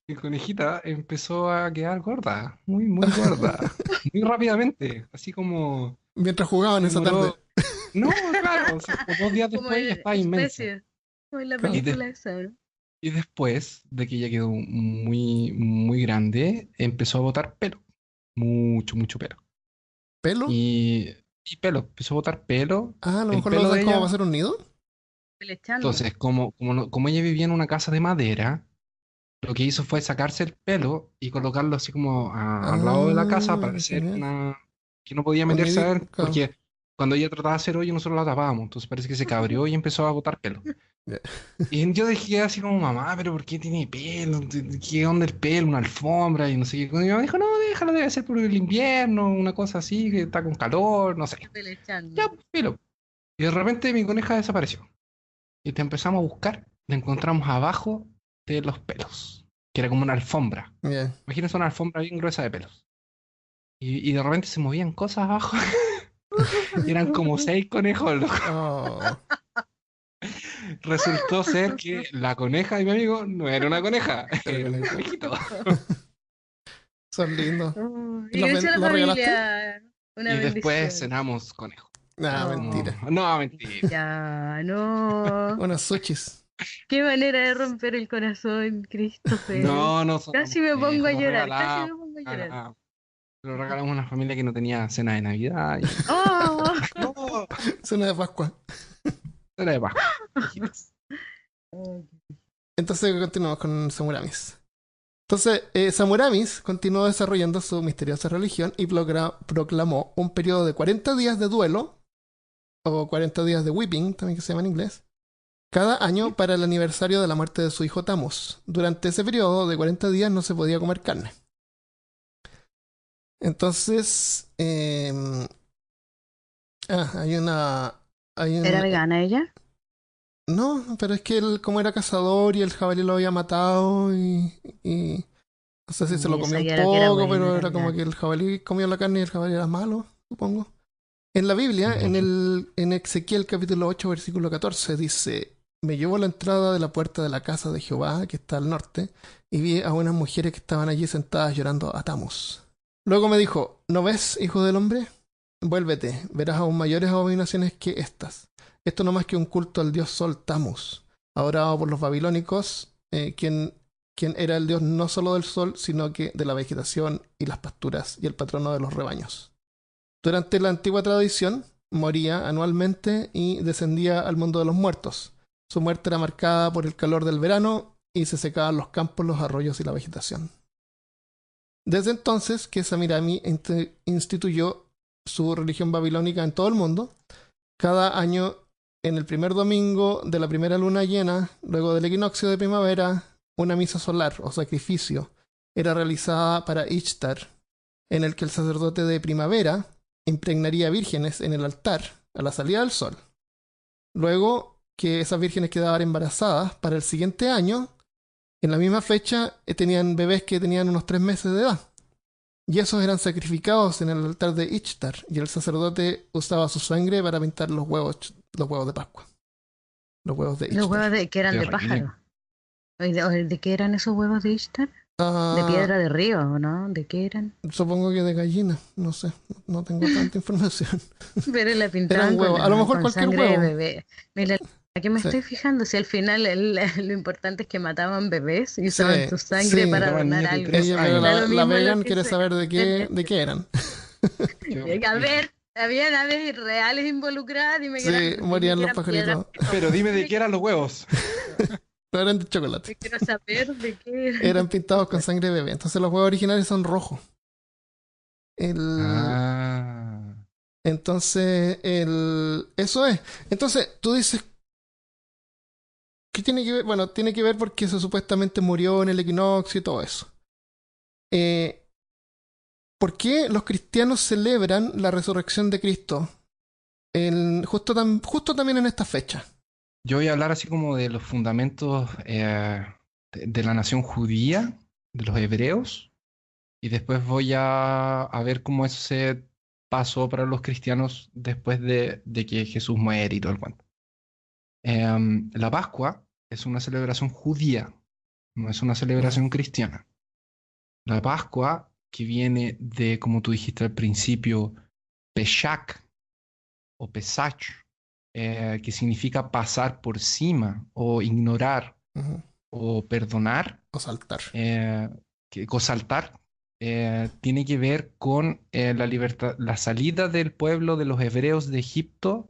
mi conejita, empezó a quedar gorda, muy, muy gorda, muy rápidamente, así como Mientras jugaban esa tarde. demoró, no, claro, o sea, como 2 días Como después ya en estaba inmensa. especie, como en la Claro. Y, des- película esa, ¿no? y después de que ella quedó muy, muy grande, empezó a botar pelo, mucho, mucho pelo. ¿Pelo? Y, y pelo, empezó a botar pelo, Ah, a lo el mejor lo pelo usan de como para ella. hacer un nido. Pelechando. Entonces, como ella vivía en una casa de madera, lo que hizo fue sacarse el pelo y colocarlo así como al lado de la casa para Ah, hacer genial. que no podía Un meterse nidito. adentro, Claro. porque cuando ella trataba de hacer hoyo nosotros la tapábamos, entonces parece que se cabrió y empezó a botar pelo. Ya. Y yo dije así como, mamá, pero ¿por qué tiene pelo? ¿Qué onda el pelo? Una alfombra y no sé qué. Y mi mamá dijo, no, déjalo, debe ser por el invierno, una cosa así, que está con calor, no sé. Pelechando. Ya, pelo. Y de repente mi coneja desapareció. Y te empezamos a buscar, la encontramos abajo de los pelos, que era como una alfombra. Bien. Imagínense una alfombra bien gruesa de pelos. Y de repente se movían cosas abajo. Y eran como 6 conejos, loco. Oh, Resultó ser que la coneja de mi amigo no era una coneja, era era un conejo. conejito. Son lindos. Y creció la ¿Los regalaste? familia. Una Y después bendición. cenamos conejo. Nah, Oh, mentira. No, mentira. ya, no. Unos sushis. Qué manera de romper el corazón, Christopher. No, no Casi sonamos me pongo conejo, a los llorar, casi regalamos. me pongo a llorar. Lo regalamos a una familia que no tenía cena de Navidad. Y... Oh, No, Cena de Pascua. cena de Pascua. Hijitos. Entonces continuamos con Samuramis. Entonces, Samuramis continuó desarrollando su misteriosa religión y proclamó un periodo de 40 días de duelo, o 40 días de weeping, también que se llama en inglés, cada año para el aniversario de la muerte de su hijo Tammuz. Durante ese periodo de 40 días no se podía comer carne. Entonces, hay una... Hay ¿Era un, vegana ella? no, pero es que él como era cazador y el jabalí lo había matado y no sé si se lo Yo comió un sabía lo que era poco, bueno, pero era era como que vegana. el jabalí comió la carne y el jabalí era malo, supongo. En la Biblia, en Ezequiel capítulo 8, versículo 14, dice, me llevó a la entrada de la puerta de la casa de Jehová, que está al norte, y vi a unas mujeres que estaban allí sentadas llorando a Tammuz. Luego me dijo, ¿no ves, hijo del hombre? Vuélvete, verás aún mayores abominaciones que estas. Esto no más que un culto al dios Sol Tammuz, adorado por los babilónicos, quien era el dios no solo del sol, sino que de la vegetación y las pasturas y el patrono de los rebaños. Durante la antigua tradición, moría anualmente y descendía al mundo de los muertos. Su muerte era marcada por el calor del verano y se secaban los campos, los arroyos y la vegetación. Desde entonces que Samirami instituyó su religión babilónica en todo el mundo, cada año en el primer domingo de la primera luna llena, luego del equinoccio de primavera, una misa solar o sacrificio era realizada para Ishtar, en el que el sacerdote de primavera impregnaría vírgenes en el altar a la salida del sol. Luego que esas vírgenes quedaban embarazadas, para el siguiente año, en la misma fecha, tenían bebés que tenían unos 3 meses de edad. Y esos eran sacrificados en el altar de Ishtar, y el sacerdote usaba su sangre para pintar los huevos de Pascua. Los huevos de Ishtar. Los huevos que eran de Terrible. pájaro. ¿De qué eran esos huevos de Ishtar? ¿De piedra de río o no? ¿De qué eran? Supongo que de gallina, no sé, no tengo tanta información. Pero la pintaban Eran huevos, a lo mejor con cualquier sangre huevo. de bebé. Mira, aquí me Sí. estoy fijando si al final lo importante es que mataban bebés y usaban su sangre sí. para Mataban donar niños de algo. 3 Ella, pero años. Da lo la mismo lo vegan que quiere sea. saber de qué eran. A ver, habían aves reales involucradas, dime Sí, dime morían que los eran piedras. pajaritos. Pero dime de qué eran los huevos. Pero eran de chocolate. Yo quiero saber de qué eran. Eran pintados con sangre de bebé. Entonces los huevos originales son rojos. Ah. Entonces, eso es. Entonces, tú dices, ¿qué tiene que ver? Bueno, tiene que ver porque se supuestamente murió en el equinoccio y todo eso. ¿Por qué los cristianos celebran la resurrección de Cristo justo también en esta fecha? Yo voy a hablar así como de los fundamentos de la nación judía, de los hebreos, y después voy a ver cómo eso se pasó para los cristianos después de que Jesús muere y todo el cuento. La Pascua es una celebración judía, no es una celebración cristiana. La Pascua, que viene de, como tú dijiste al principio, Peshach o Pesach, que significa pasar por cima o ignorar Ujú. o perdonar, O saltar. o saltar, tiene que ver con la libertad, la salida del pueblo de los hebreos de Egipto.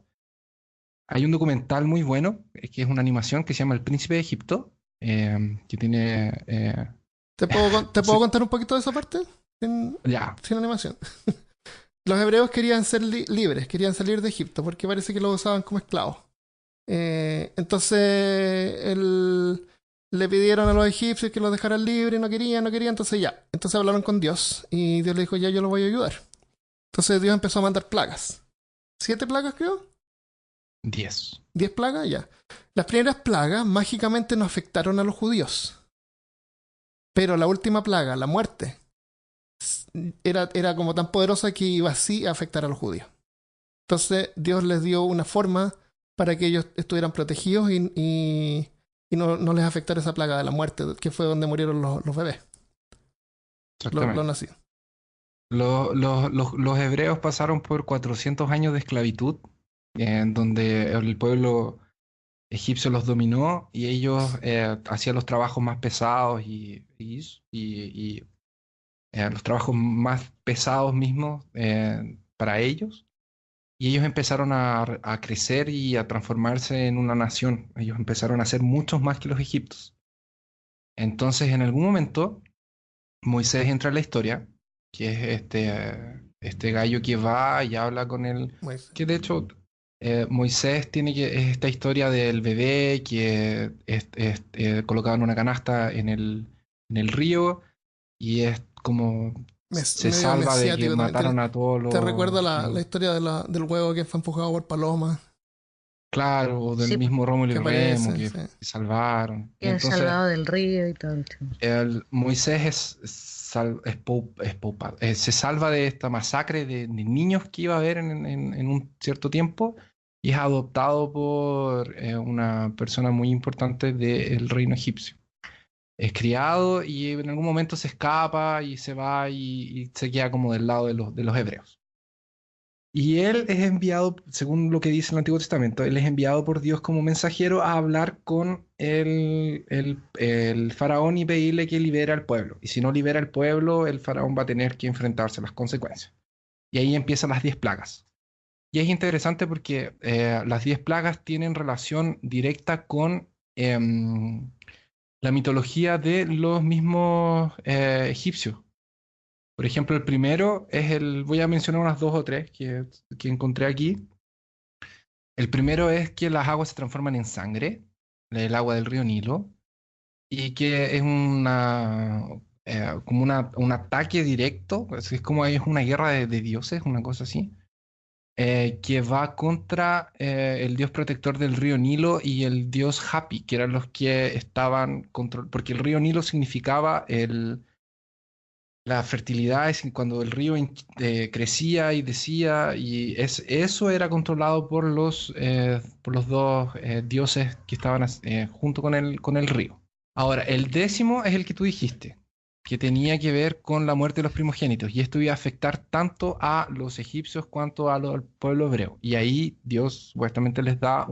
Hay un documental muy bueno, que es una animación que se llama El Príncipe de Egipto, que tiene... ¿Te puedo sí, contar un poquito de esa parte? ya, Sin animación. Los hebreos querían ser libres, querían salir de Egipto porque parece que los usaban como esclavos. Entonces le pidieron a los egipcios que los dejaran libres, no querían, entonces ya. Entonces hablaron con Dios y Dios le dijo, ya yo los voy a ayudar. Entonces Dios empezó a mandar plagas. 7 plagas creo. 10. 10 plagas, ya. Las primeras plagas mágicamente no afectaron a los judíos. Pero la última plaga, la muerte, era como tan poderosa que iba así a afectar a los judíos. Entonces Dios les dio una forma para que ellos estuvieran protegidos y no les afectara esa plaga de la muerte, que fue donde murieron los bebés, los nacidos. Los hebreos pasaron por 400 años de esclavitud, en donde el pueblo egipcio los dominó y ellos hacían los trabajos más pesados y los trabajos más pesados mismos para ellos. Y ellos empezaron a crecer y a transformarse en una nación. Ellos empezaron a ser muchos más que los egipcios. Entonces, en algún momento, Moisés entra en la historia, que es este gallo que va y habla con él. Moisés. Que de hecho, Moisés es esta historia del bebé que es colocado en una canasta en el río y es como se Medio salva de que mesiático también. mataron a todos los... ¿Te recuerda la historia del huevo que fue empujado por palomas? Claro, o del Sí, mismo Rómulo y que Remo aparece, que sí. salvaron. Y que entonces salvado del río y todo el tema. Moisés se salva de esta masacre de niños que iba a haber en un cierto tiempo y es adoptado por una persona muy importante del reino egipcio. Es criado y en algún momento se escapa y se va y se queda como del lado de los hebreos. Y él es enviado, según lo que dice el Antiguo Testamento, él es enviado por Dios como mensajero a hablar con el faraón y pedirle que libere al pueblo. Y si no libera al pueblo, el faraón va a tener que enfrentarse a las consecuencias. Y ahí empiezan las 10 plagas. Y es interesante porque las 10 plagas tienen relación directa con la mitología de los mismos egipcios. Por ejemplo, el primero es voy a mencionar unas 2 o 3 que encontré aquí. El primero es que las aguas se transforman en sangre, el agua del río Nilo, y que es como un ataque directo, es como es una guerra de dioses, una cosa así, que va contra el dios protector del río Nilo y el dios Hapi, que eran los que estaban porque el río Nilo significaba la fertilidad, es cuando el río crecía y decía, y eso era controlado por los dos dioses que estaban junto con el río. Ahora, el décimo es el que tú dijiste, que tenía que ver con la muerte de los primogénitos, y esto iba a afectar tanto a los egipcios cuanto al pueblo hebreo. Y ahí Dios supuestamente les da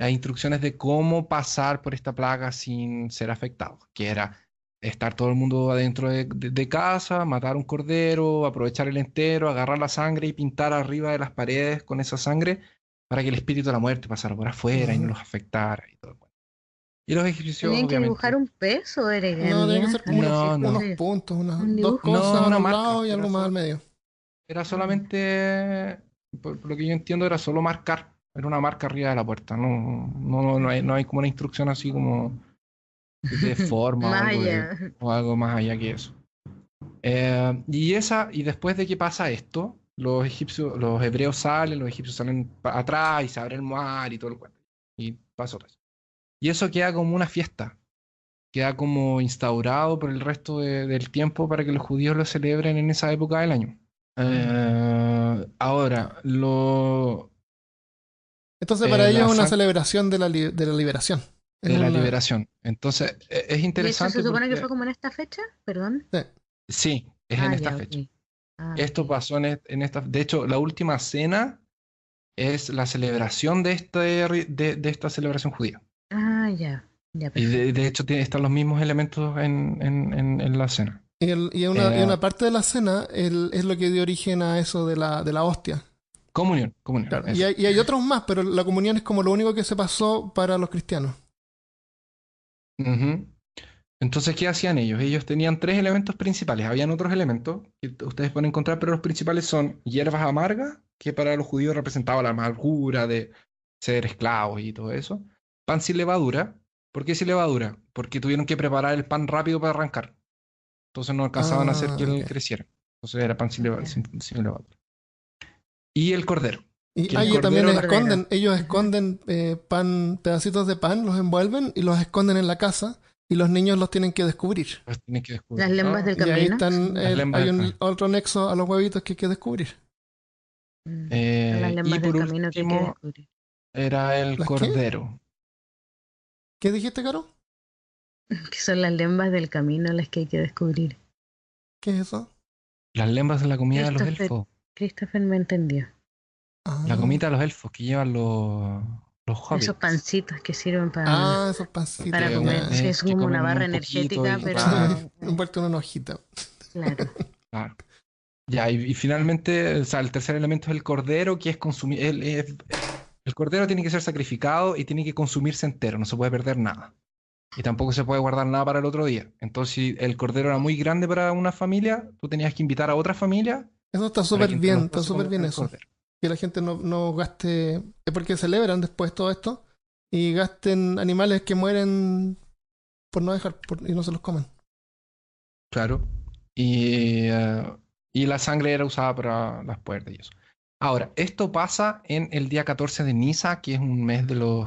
instrucciones de cómo pasar por esta plaga sin ser afectados, que era estar todo el mundo adentro de casa, matar un cordero, aprovechar el entero, agarrar la sangre y pintar arriba de las paredes con esa sangre para que el espíritu de la muerte pasara por afuera y no Ujú. los afectara y todo. Y los egipcios, ¿Tenían que dibujar obviamente, un pez o No, tiene que origami? ser como no, unos no, puntos, unas Un dos dibujo. cosas no, a una los marca, lados y algo más al medio. era Ah, ya. solamente, por lo que yo entiendo, era solo marcar, era una marca arriba de la puerta, no hay como una instrucción así como de forma Más allá. o algo más allá que eso. Y después de que pasa esto, los hebreos salen, los egipcios salen atrás y se abre el mar y todo el cuento. Y pasó todo eso. Y eso queda como una fiesta, queda como instaurado por el resto del tiempo para que los judíos lo celebren en esa época del año. Ahora, Entonces, para ellos la es una sangre celebración de la liberación. Es de la una. liberación. Entonces, es ¿Y eso se interesante supone que fue porque como en esta fecha? Perdón. Sí. sí, es en Ah, esta ya, fecha. ok. Ah, Esto ok. pasó en esta. De hecho, la última cena es la celebración de esta celebración judía. Ah, ya. Ya, Y perfecto. de hecho están los mismos elementos en la cena. Y Eh, una parte de la cena es lo que dio origen a eso de la hostia. comunión, Claro. eso. Y hay otros más, pero la comunión es como lo único que se pasó para los cristianos. Ujú. Entonces, ¿qué hacían ellos? Ellos tenían tres elementos principales. Habían otros elementos que ustedes pueden encontrar, pero los principales son hierbas amargas, que para los judíos representaba la amargura de ser esclavos y todo eso. Pan sin levadura. ¿Por qué sin levadura? Porque tuvieron que preparar el pan rápido para arrancar. Entonces no alcanzaban a hacer que Ah, él ok. creciera. Entonces era pan Ya. sin levadura. Y el cordero. Y Que el ahí también cordero, Cordero. ellos Ujú. esconden pan, pedacitos de pan, los envuelven y los esconden en la casa y los niños los tienen que descubrir. los tienen que Las descubrir. lembas Ah, del Y ahí camino. están, Son, las lembas hay del un camino. otro nexo a los huevitos que hay que descubrir. son las Y lembas del por camino que hay que último descubrir. era el ¿Las qué? cordero. ¿Qué dijiste, Caro? Que son las lembas del camino las que hay que descubrir. ¿Qué es eso? Las lembas de la comida de los Christopher, elfos. Christopher me entendió. La Ah, comida de los elfos que llevan los Esos hobbits. pancitos que sirven esos pancitos, para comer. Sí, ya. es Que como una comen barra un poquito energética, y pero claro, Envuelto en una hojita. claro. claro. Ya, y finalmente, o sea, el tercer elemento es el cordero, que es consumir. El cordero tiene que ser sacrificado y tiene que consumirse entero, no se puede perder nada. Y tampoco se puede guardar nada para el otro día. Entonces, si el cordero era muy grande para una familia, tú tenías que invitar a otra familia Eso para que entre los está dos se súper bien comieran el eso. cordero. Que la gente no gaste, es porque celebran después todo esto y gasten animales que mueren por no dejar y no se los comen. Claro. Y la sangre era usada para las puertas y eso. Ahora, esto pasa en el día 14 de Nisa, que es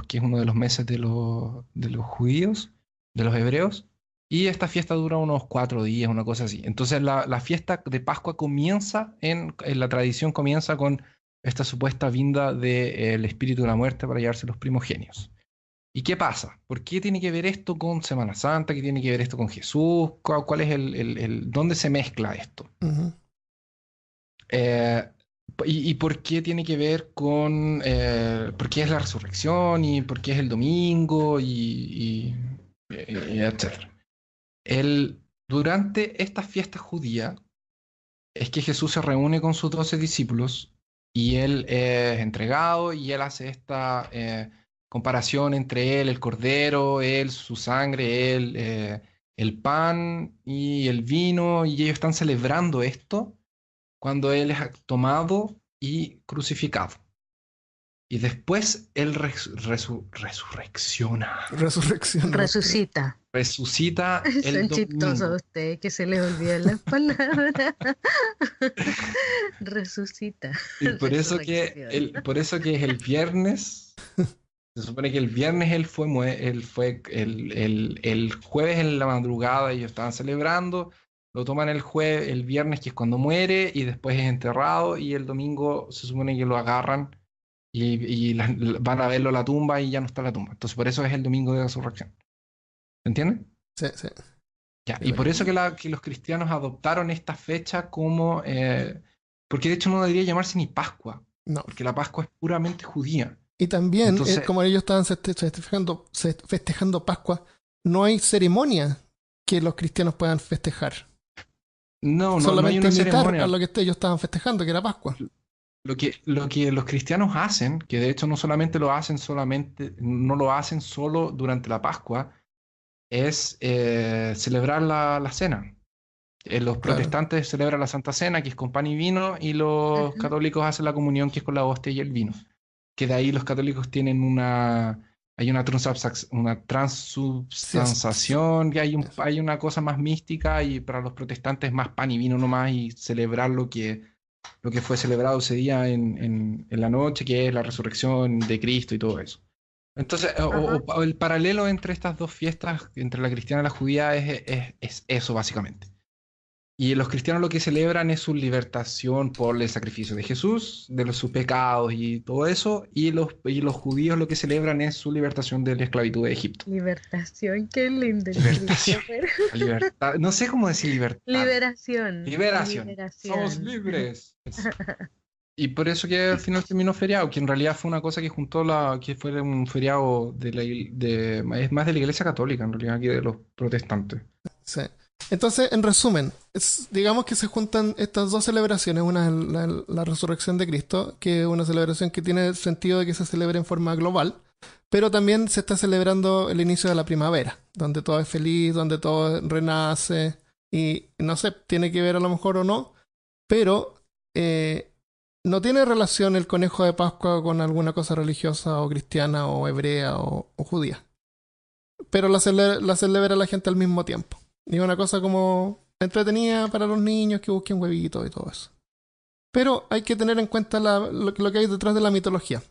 que es uno de los meses de los judíos, de los hebreos. Y esta fiesta dura unos 4 días, una cosa así. Entonces la fiesta de Pascua comienza en la tradición comienza con esta supuesta vinda del espíritu de la muerte para llevarse los primogenios. ¿Y qué pasa? ¿Por qué tiene que ver esto con Semana Santa? ¿Qué tiene que ver esto con Jesús? ¿Cuál es dónde se mezcla esto? Ujú. Eh, y por qué tiene que ver con por qué es la resurrección y por qué es el domingo y etcétera. Durante esta fiesta judía es que Jesús se reúne con sus 12 discípulos y él es entregado y él hace esta comparación entre él, el cordero, él, su sangre, él, el pan y el vino, y ellos están celebrando esto cuando él es tomado y crucificado. y después Él resurrecciona. Resurrección. Resucita. Resucita el Son chistosos domingo. ustedes, que se les olvidan las palabras. Resucita. Y por eso por eso que es el viernes. Se supone que el viernes él fue el jueves en la madrugada, ellos estaban celebrando, lo toman el viernes, que es cuando muere, y después es enterrado, y el domingo se supone que lo agarran van a verlo a la tumba y ya no está en la tumba. Entonces por eso es el domingo de resurrección. ¿Se entiende? Sí, sí. Ya, y por eso que los cristianos adoptaron esta fecha como... porque de hecho no debería llamarse ni Pascua, No. porque la Pascua es puramente judía. Y también, Entonces, como ellos estaban festejando Pascua, no hay ceremonia que los cristianos puedan festejar. no hay Solamente una imitar ceremonia. a lo que ellos estaban festejando, que era Pascua. Lo que los cristianos hacen, que de hecho no lo hacen solo durante la Pascua, es celebrar la cena. Los Claro. protestantes celebran la Santa Cena, que es con pan y vino, y los Ujú. católicos hacen la comunión, que es con la hostia y el vino. Que de ahí los católicos tienen hay una transubstanciación, y hay una cosa más mística, y para los protestantes más pan y vino nomás, y celebrar lo que fue celebrado ese día en la noche, que es la resurrección de Cristo y todo eso. Entonces, Ajá. el paralelo entre estas dos fiestas, entre la cristiana y la judía, es eso básicamente. Y los cristianos lo que celebran es su libertación por el sacrificio de Jesús, de sus pecados y todo eso, y los judíos lo que celebran es su libertación de la esclavitud de Egipto. Liberación, qué lindo. Libertación. Christopher. La libertad, no sé cómo decir libertad. Liberación. Liberación. Liberación. Somos libres. Y por eso que al final terminó feriado, que en realidad fue una cosa que que fue un feriado es más de la Iglesia Católica en realidad que de los protestantes. Sí. Entonces, en resumen, digamos que se juntan estas dos celebraciones. Una es la resurrección de Cristo, que es una celebración que tiene el sentido de que se celebre en forma global, pero también se está celebrando el inicio de la primavera, donde todo es feliz, donde todo renace, y no sé, tiene que ver a lo mejor o no, pero no tiene relación el conejo de Pascua con alguna cosa religiosa o cristiana o hebrea o judía, pero la celebra la gente al mismo tiempo. Y es una cosa como entretenida para los niños que busquen huevitos y todo eso. Pero hay que tener en cuenta lo que hay detrás de la mitología.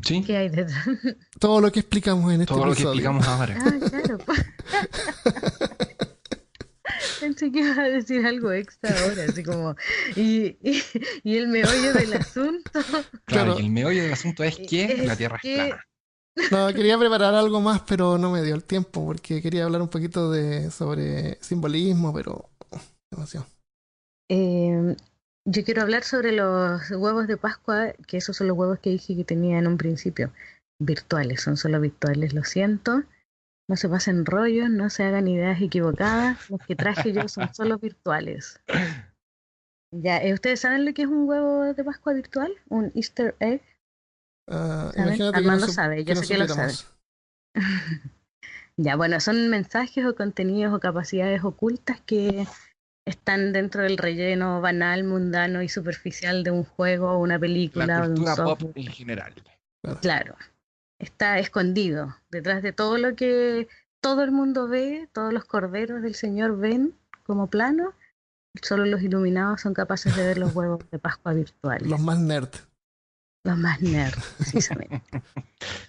¿Sí? ¿Qué hay detrás? Todo lo que explicamos en este Todo lo que episodio. explicamos ahora. Ah, claro. Pensé que iba a decir algo extra ahora, así como, y el meollo del asunto Claro, Claro. y el meollo del asunto es que la es Tierra es que plana. No, quería preparar algo más, pero no me dio el tiempo, porque quería hablar un poquito sobre simbolismo, pero demasiado. yo quiero hablar sobre los huevos de Pascua, que esos son los huevos que dije que tenía en un principio. Virtuales, son solo virtuales, lo siento. No se pasen rollos, no se hagan ideas equivocadas. Los que traje yo son solo virtuales. Ya, ¿ustedes saben lo que es un huevo de Pascua virtual? Un Easter egg. ¿Saben? Imagínate que Armando no, sabe, que yo no sé que lo sabe. supiéramos. Ya, bueno, son mensajes o contenidos o capacidades ocultas que están dentro del relleno banal, mundano y superficial de un juego, una película La o de un cultura pop software. en general. Claro, está escondido detrás de todo lo que todo el mundo ve, todos los corderos del Señor ven como plano. Solo los iluminados son capaces de ver los huevos de Pascua virtuales. Los más nerd. Los más nerds, precisamente.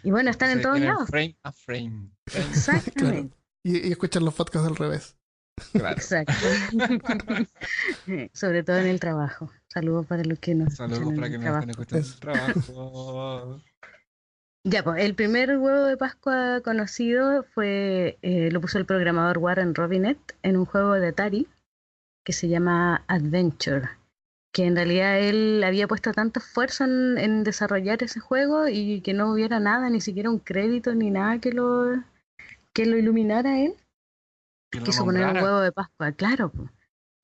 Y bueno, están en Se todos tienen lados. frame a frame. Exactamente. Y escuchan los podcasts al revés. Claro. Exacto. Sobre todo en el trabajo. Saludos para los que nos Saludos escuchan en para el que nos trabajo. estén escuchando en el trabajo. Ya, pues, el primer huevo de Pascua conocido fue, lo puso el programador Warren Robinet en un juego de Atari que se llama Adventure, que en realidad él había puesto tanto esfuerzo en desarrollar ese juego y que no hubiera nada, ni siquiera un crédito ni nada que lo iluminara a él. Que lo Quiso poner un nombrara. huevo de Pascua, claro, pues.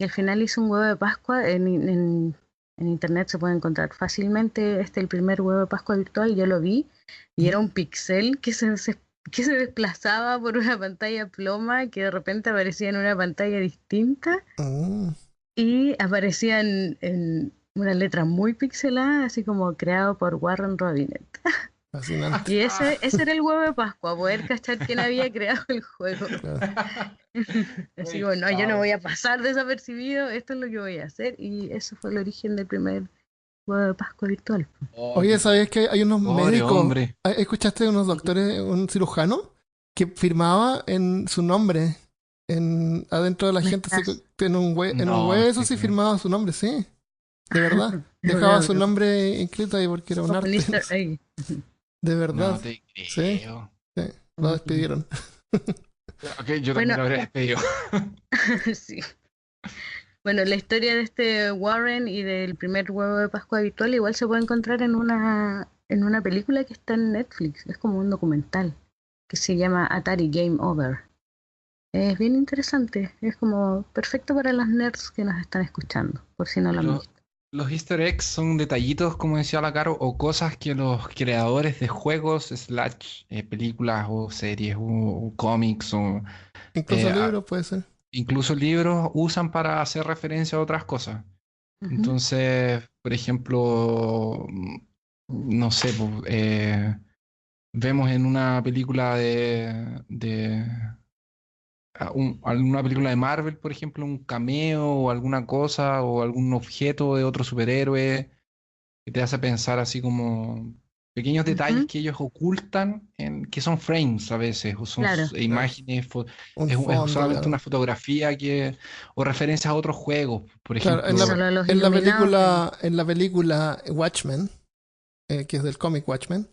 Y al final hizo un huevo de Pascua. En internet se puede encontrar fácilmente el primer huevo de Pascua virtual. Yo lo vi y era un pixel que se desplazaba por una pantalla ploma que de repente aparecía en una pantalla distinta Mm. y aparecía Una letra muy pixelada, así como creado por Warren Robinet. Fascinante. Y ese era el huevo de Pascua, poder cachar quién había creado el juego. Claro. Así como, no, yo no voy a pasar desapercibido, esto es lo que voy a hacer. Y eso fue el origen del primer huevo de Pascua virtual. Oye, ¿sabías que hay unos Pobre médicos? hombre. ¿Escuchaste de unos doctores, un cirujano, que firmaba en su nombre adentro de la ¿Me gente, estás? en un No, hueso, sí, sí sí. firmaba su nombre, sí, de verdad. No, Dejaba no, su no. nombre inscrito ahí porque era un Como un arte. Easter egg. De verdad, No te sí, creo. sí, lo despidieron. Ok, yo también Bueno, lo habría despedido. sí. Bueno, la historia de este Warren y del primer huevo de Pascua virtual igual se puede encontrar en una película que está en Netflix. Es como un documental que se llama Atari Game Over. Es bien interesante. Es como perfecto para los nerds que nos están escuchando, por si no lo han Lo- visto. Los Easter eggs son detallitos, como decía la Caro, o cosas que los creadores de juegos, slash, películas o series o cómics o Incluso eh, a- libros puede ser. incluso libros usan para hacer referencia a otras cosas. Ujú. Entonces, por ejemplo, no sé, vemos en una película alguna película de Marvel, por ejemplo, un cameo o alguna cosa o algún objeto de otro superhéroe que te hace pensar así como pequeños detalles Ujú. que ellos ocultan, que son frames a veces, o son Claro. Claro. imágenes, Un es fondo, solamente una claro. fotografía o referencias a otros juegos. Por Claro, ejemplo, Solo los en la iluminados ven. película Watchmen, que es del cómic Watchmen,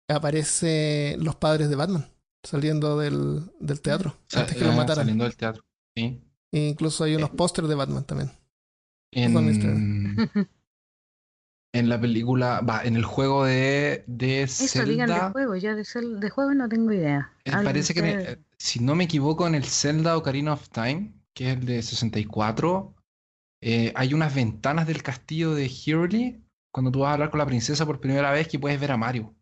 aparece los padres de Batman saliendo del teatro antes que los mataran. saliendo del teatro. ¿Sí? E incluso hay unos Eh, pósters de Batman también. Son easter eggs. en, en la película, en el juego de Eso, digan de Zelda, juego. Yo de juego no tengo idea. Hablen parece que, ustedes. si no me equivoco, en el Zelda Ocarina of Time, que es el de 64, hay unas ventanas del castillo de Hyrule cuando tú vas a hablar con la princesa por primera vez que puedes ver a Mario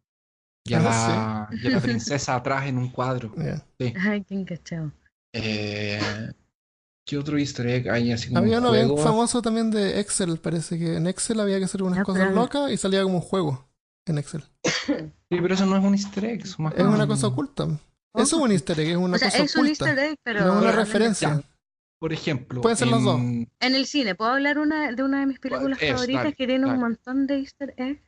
y a Ah, sí. la princesa atrás en un cuadro. Yeah. Sí. Ay, qué encachado. Eh, ¿Qué otro easter egg hay así como en Había uno bien juegos? famoso también de Excel, parece que en Excel había que hacer unas Ya, cosas pero locas y salía como un juego en Excel. Sí, pero eso no es un easter egg, eso más Es como una cosa un... oculta. oh, Eso es un easter egg, es o una sea, cosa es un Easter oculta. egg, No es una pero hablen de referencia. juego. Por ejemplo, Pueden ser las dos. En el cine, ¿puedo hablar de una de mis películas favoritas Dale, que tiene un dale. montón de Easter eggs?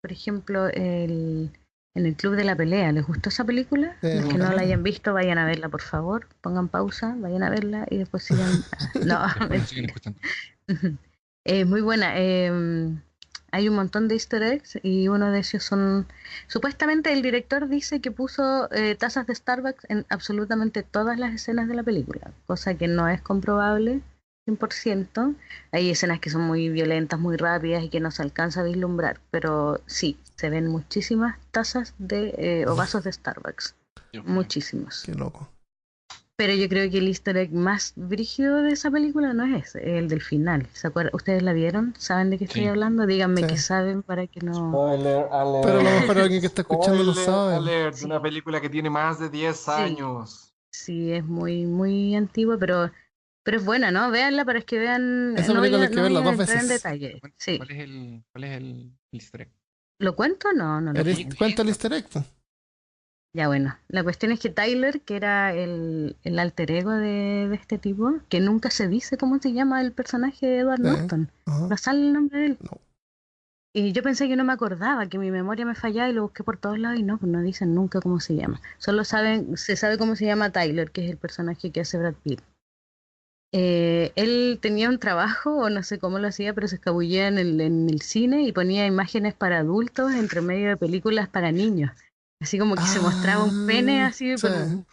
Por ejemplo, en el Club de la Pelea. ¿Les gustó esa película? Los que no la hayan visto, vayan a verla, por favor. Pongan pausa, vayan a verla y después sigan. No, Después nos siguen mentira. escuchando. Es muy buena. Hay un montón de Easter eggs y uno de ellos son... Supuestamente el director dice que puso tazas de Starbucks en absolutamente todas las escenas de la película, cosa que no es comprobable 100%. Hay escenas que son muy violentas, muy rápidas y que no se alcanza a vislumbrar, pero sí, se ven muchísimas tazas o vasos de Starbucks, Dios mío. muchísimos. Qué loco. Pero yo creo que el easter egg más brígido de esa película no es ese, es el del final. ¿Se acuerdan? ¿Ustedes la vieron? ¿Saben de qué estoy Sí. hablando? Díganme Sí. que saben para que no... Spoiler alert. Pero a lo mejor alguien que está escuchando no Spoiler sabe. alert. Sí. Una película que tiene más de 10 Sí. años. Sí, es muy, muy antigua, pero es buena, ¿no? Véanla para que vean... Esa No voy película a, hay que no voy verla a dos entrar en veces. detalle. Sí. ¿Cuál es el easter egg? ¿Lo cuento? No, no lo cuento. Cuenta el easter egg. Po. Ya bueno, la cuestión es que Tyler, que era el alter ego de este tipo, que nunca se dice cómo se llama el personaje de Edward Sí. Norton, Ajá. no sale el nombre de él. No. Y yo pensé que no me acordaba, que mi memoria me fallaba y lo busqué por todos lados y no, pues no dicen nunca cómo se llama. Solo se sabe cómo se llama Tyler, que es el personaje que hace Brad Pitt. Él tenía un trabajo, o no sé cómo lo hacía, pero se escabullía en el cine y ponía imágenes para adultos entre medio de películas para niños. Así como que se mostraba un pene así sí.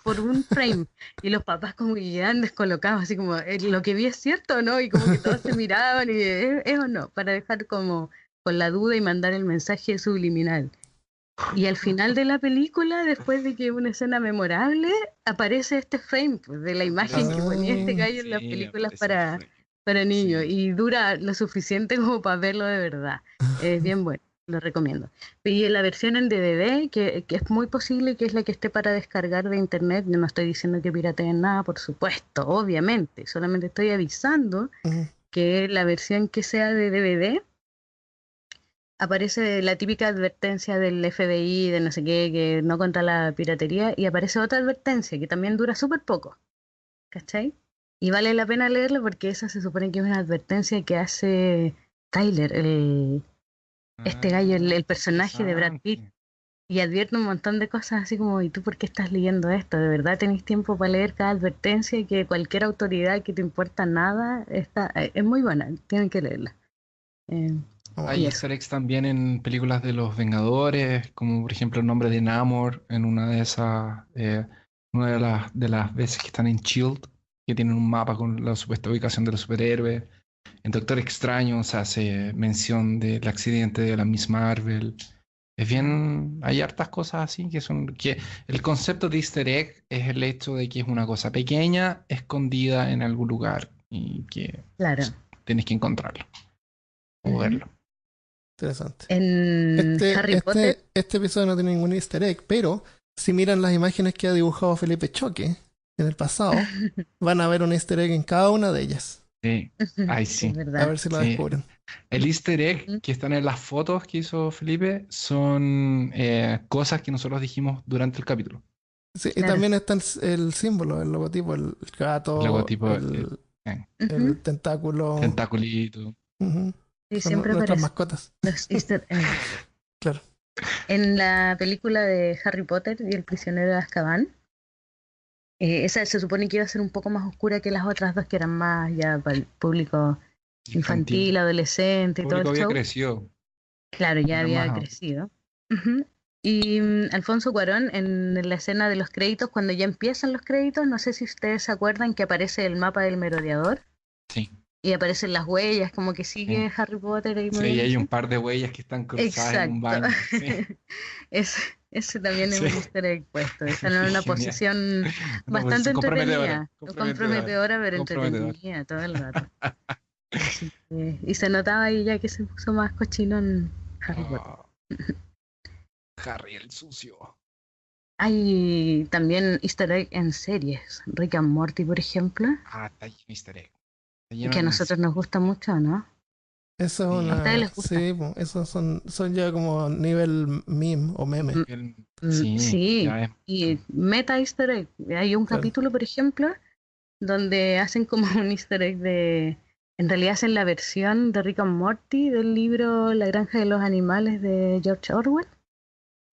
por un frame. Y los papás como que quedaban descolocados, así como, ¿lo que vi es cierto o no? Y como que todos se miraban y ¿es o no? Para dejar como con la duda y mandar el mensaje subliminal. Y al final de la película, después de que una escena memorable, aparece este frame pues, de la imagen que ponía este gallo en las Sí, películas aparece el frame. para niños. Sí. Y dura lo suficiente como para verlo de verdad. Es bien bueno, lo recomiendo. Y en la versión en DVD, que es muy posible que es la que esté para descargar de internet, yo no estoy diciendo que pirateen nada, por supuesto, obviamente. Solamente estoy avisando Ujú. que la versión que sea de DVD aparece la típica advertencia del FBI de no sé qué, que no contra la piratería, y aparece otra advertencia que también dura súper poco, ¿cachai? Y vale la pena leerla porque esa se supone que es una advertencia que hace Tyler, este gallo, el personaje de Brad Pitt, Interesante. y advierte un montón de cosas así como, ¿y tú por qué estás leyendo esto? ¿De verdad tenés tiempo para leer cada advertencia que cualquier autoridad que te importa nada está, es muy buena, tienen que leerla. Eh, Oh, Hay y eso, easter eggs también en películas de los Vengadores, como por ejemplo el nombre de Namor en una de esas, una de las veces que están en Shield, que tienen un mapa con la supuesta ubicación de los superhéroes. En Doctor Extraño se hace mención del accidente de la Miss Marvel. Es bien, hay hartas cosas así que son, que el concepto de easter egg es el hecho de que es una cosa pequeña, escondida en algún lugar y que claro. tienes que encontrarlo o Ujú. verlo. interesante. En Harry Potter, Este episodio no tiene ningún easter egg, pero si miran las imágenes que ha dibujado Felipe Choque en el pasado, van a ver un easter egg en cada una de ellas. Sí, ay es sí, A verdad. ver si lo sí. descubren. El easter egg Ujú. que están en las fotos que hizo Felipe son cosas que nosotros dijimos durante el capítulo. Sí, y Claro. también está el símbolo, el logotipo, el El gato, logotipo, eh, el Ujú. tentáculo. tentaculito. Ujú. Sí, Son siempre nuestras aparece. mascotas. Los Easter eggs. Claro. En la película de Harry Potter y el prisionero de Azkaban, esa se supone que iba a ser un poco más oscura que las otras dos, que eran más ya para el público Infantil. infantil, adolescente El y todo público el había show. crecido. Claro, ya Era había más. crecido. Ujú. Y Alfonso Cuarón, en la escena de los créditos, cuando ya empiezan los créditos, no sé si ustedes se acuerdan que aparece el mapa del merodeador Sí, y aparecen las huellas, como que sí. sigue Harry Potter ahí Sí, y hay un moviéndose. par de huellas que están cruzadas en un Exacto. baño. Sí, Ese, ese también es sí. un easter egg puesto. Están en Qué una genial. posición Una bastante posición comprometedora. entretenida, Comprometedora. comprometedora, pero Comprometedora. entretenida todo el rato. Así que, y se notaba ahí ya que se puso más cochino en Harry Potter. Ah, Harry el sucio. Hay también easter egg en series. Rick and Morty, por ejemplo, Ah, está lleno de easter egg. Está lleno que a de nosotros nos gusta mucho, ¿no? Eso es ¿A ustedes una. les gusta? Sí, po, esos son ya como nivel meme o meme. Mm, Sí, sí, ya es. y meta easter egg. Hay un Claro. capítulo, por ejemplo, donde hacen como un easter egg de... En realidad hacen la versión de Rick and Morty del libro La granja de los animales de George Orwell,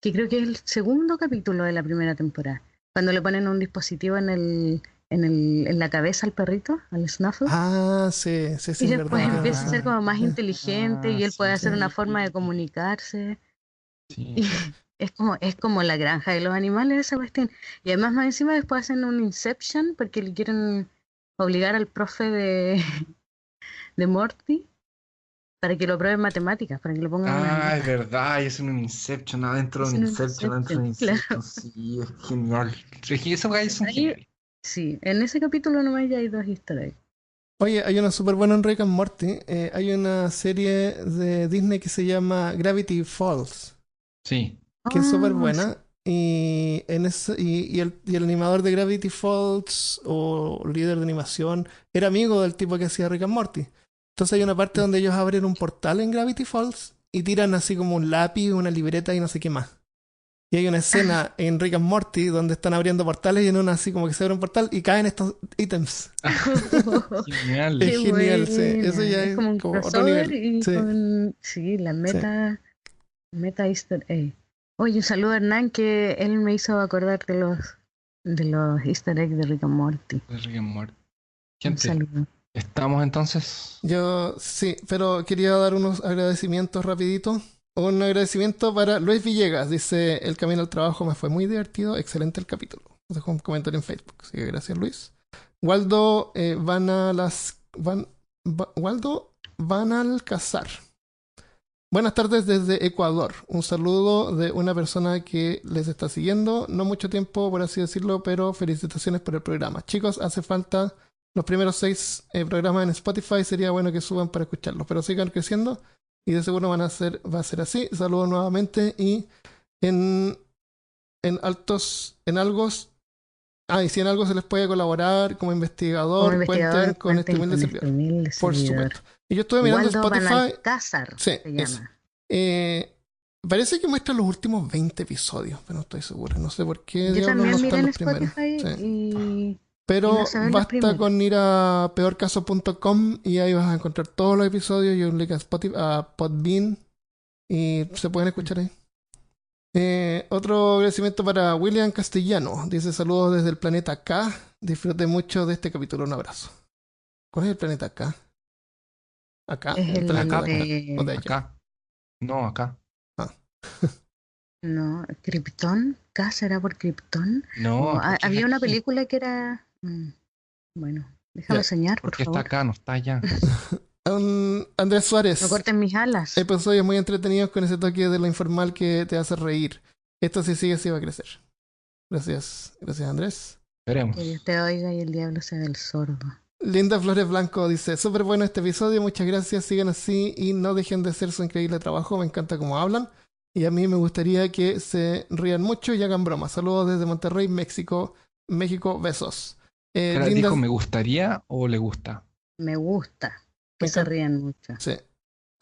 que creo que es el segundo capítulo de la primera temporada, cuando le ponen un dispositivo en la cabeza al perrito, al Snuffle, Ah, sí, sí, sí, y es después verdad, tienes empieza a razón. ser como más Sí, inteligente y él puede Sí, hacer sí, una forma de comunicarse. sí. Y es como la granja de los animales esa cuestión. Y además más encima después hacen un Inception porque le quieren obligar al profe de Morty para que lo apruebe en matemáticas, para que lo ponga una Ah, es nota. verdad, y es un Inception, adentro de un Hacen un Inception, adentro de Inception, un claro. Inception, sí, es genial. Es que esos gallos son Ahí, geniales. sí, en ese capítulo nomás ya hay dos easter eggs. oye, hay una súper buena en Rick and Morty. Hay una serie de Disney que se llama Gravity Falls, Sí, que es súper Oh, sí. buena. Y el animador de Gravity Falls o líder de animación era amigo del tipo que hacía Rick and Morty. Entonces hay una parte donde ellos abren un portal en Gravity Falls y tiran así como un lápiz, una libreta y no sé qué más. Y hay una escena en Rick and Morty donde están abriendo portales y en una así como que se abre un portal y caen estos ítems. genial. Es Qué genial, sí. Eso buena. ya Es es como un como otro crossover nivel. y Sí, con, sí, la sí. meta easter egg. Oye, un saludo a Hernán que él me hizo acordar de los easter eggs de Rick and Morty. Es Rick and Morty. Un Gente, saludo. estamos entonces. Yo sí, pero quería dar unos agradecimientos rapidito. Un agradecimiento para Luis Villegas. Dice, el camino al trabajo me fue muy divertido. Excelente el capítulo. Dejó un comentario en Facebook. Así que gracias, Luis. Waldo Waldo Van Alcazar. Buenas tardes desde Ecuador. Un saludo de una persona que les está siguiendo. No mucho tiempo, por así decirlo, pero felicitaciones por el programa. Chicos, hace falta los primeros 6 programas en Spotify. Sería bueno que suban para escucharlos, pero sigan creciendo y de seguro va a ser así. Saludos nuevamente y en algos y si en algo se les puede colaborar como investigador, cuenten con este humilde servidor. Por supuesto. Y yo estuve mirando Waldo Spotify. Benalcázar Sí, se llama. Parece que muestra los últimos 20 episodios, pero no estoy seguro. No sé por qué. Yo diablos también no miré están en los primeros. Spotify Sí. y Pero no se ven los basta primeros. con ir a peorcaso.com y ahí vas a encontrar todos los episodios y un link a Spotify, a Podbean, y se pueden escuchar ahí. Otro agradecimiento para William Castellano. Dice saludos desde el planeta K. Disfruté mucho de este capítulo. Un abrazo. ¿Cuál es el planeta K? Acá. Es el planeta de- o de allá. Acá. No, acá. No, Krypton. ¿K será por Krypton? No, porque es Había una aquí. película que era... bueno, déjame Ya, soñar, por Porque está favor. acá, no está allá. Andrés Suárez. No corten mis alas. Episodios muy entretenidos con ese toque de lo informal que te hace reír. Esto si sigue, sí va a crecer. Gracias. Gracias, Andrés. Veremos. Que Dios te oiga y el diablo sea del sordo. Linda Flores Blanco dice, súper bueno este episodio, muchas gracias, sigan así y no dejen de hacer su increíble trabajo, me encanta cómo hablan y a mí me gustaría que se rían mucho y hagan bromas. Saludos desde Monterrey, México, besos. Pero Linda, ¿dijo me gustaría o le gusta? Me gusta que Me se encanta. rían mucho. sí.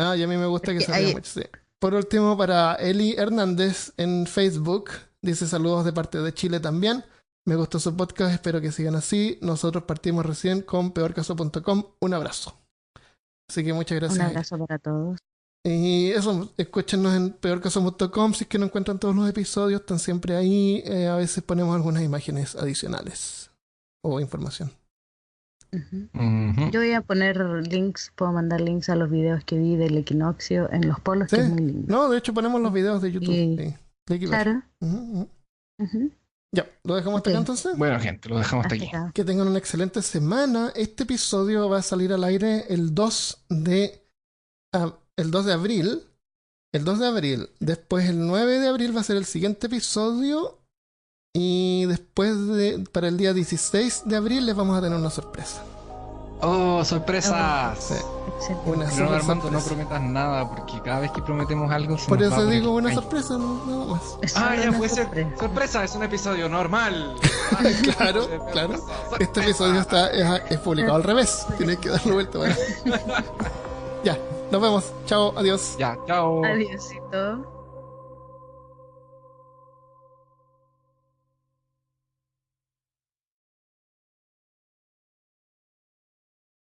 Y a mí me gusta Es que que se rían hay- mucho, sí. Por último, para Eli Hernández en Facebook, dice saludos de parte de Chile también. Me gustó su podcast, espero que sigan así. Nosotros partimos recién con peorcaso.com. Un abrazo. Así que muchas gracias. Un Eli. abrazo para todos. Y eso, escúchenos en peorcaso.com si es que no encuentran todos los episodios, están siempre ahí. A veces ponemos algunas imágenes adicionales o información. Ujú. Ujú. Yo voy a poner links, puedo mandar links a los videos que vi del equinoccio en los polos, Sí. que es muy lindo. No, de hecho ponemos los videos de YouTube. Y- Sí, hay que ver. Claro. Ujú, ujú. Ujú. Ya, lo dejamos hasta acá Ok. entonces. Bueno, gente, lo dejamos hasta Hasta aquí. acá. Que tengan una excelente semana. Este episodio va a salir al aire el 2 de abril. El 2 de abril. Después el 9 de abril va a ser el siguiente episodio. Y después para el día 16 de abril les vamos a tener una sorpresa. ¡Oh, sorpresas! Sí, Excelente. una No, super Armando, no sorpresa. prometas nada, porque cada vez que prometemos algo se Por nos va eso por digo el una caño. sorpresa, nada más. Es solo Ah, ya una puede ser. sorpresa. Sorpresa, es un episodio normal. Claro, claro. Este episodio es publicado al revés. Tienes que darle vuelta. ¿Vale? Ya, nos vemos. Chao, adiós. Ya, chao. Adiósito.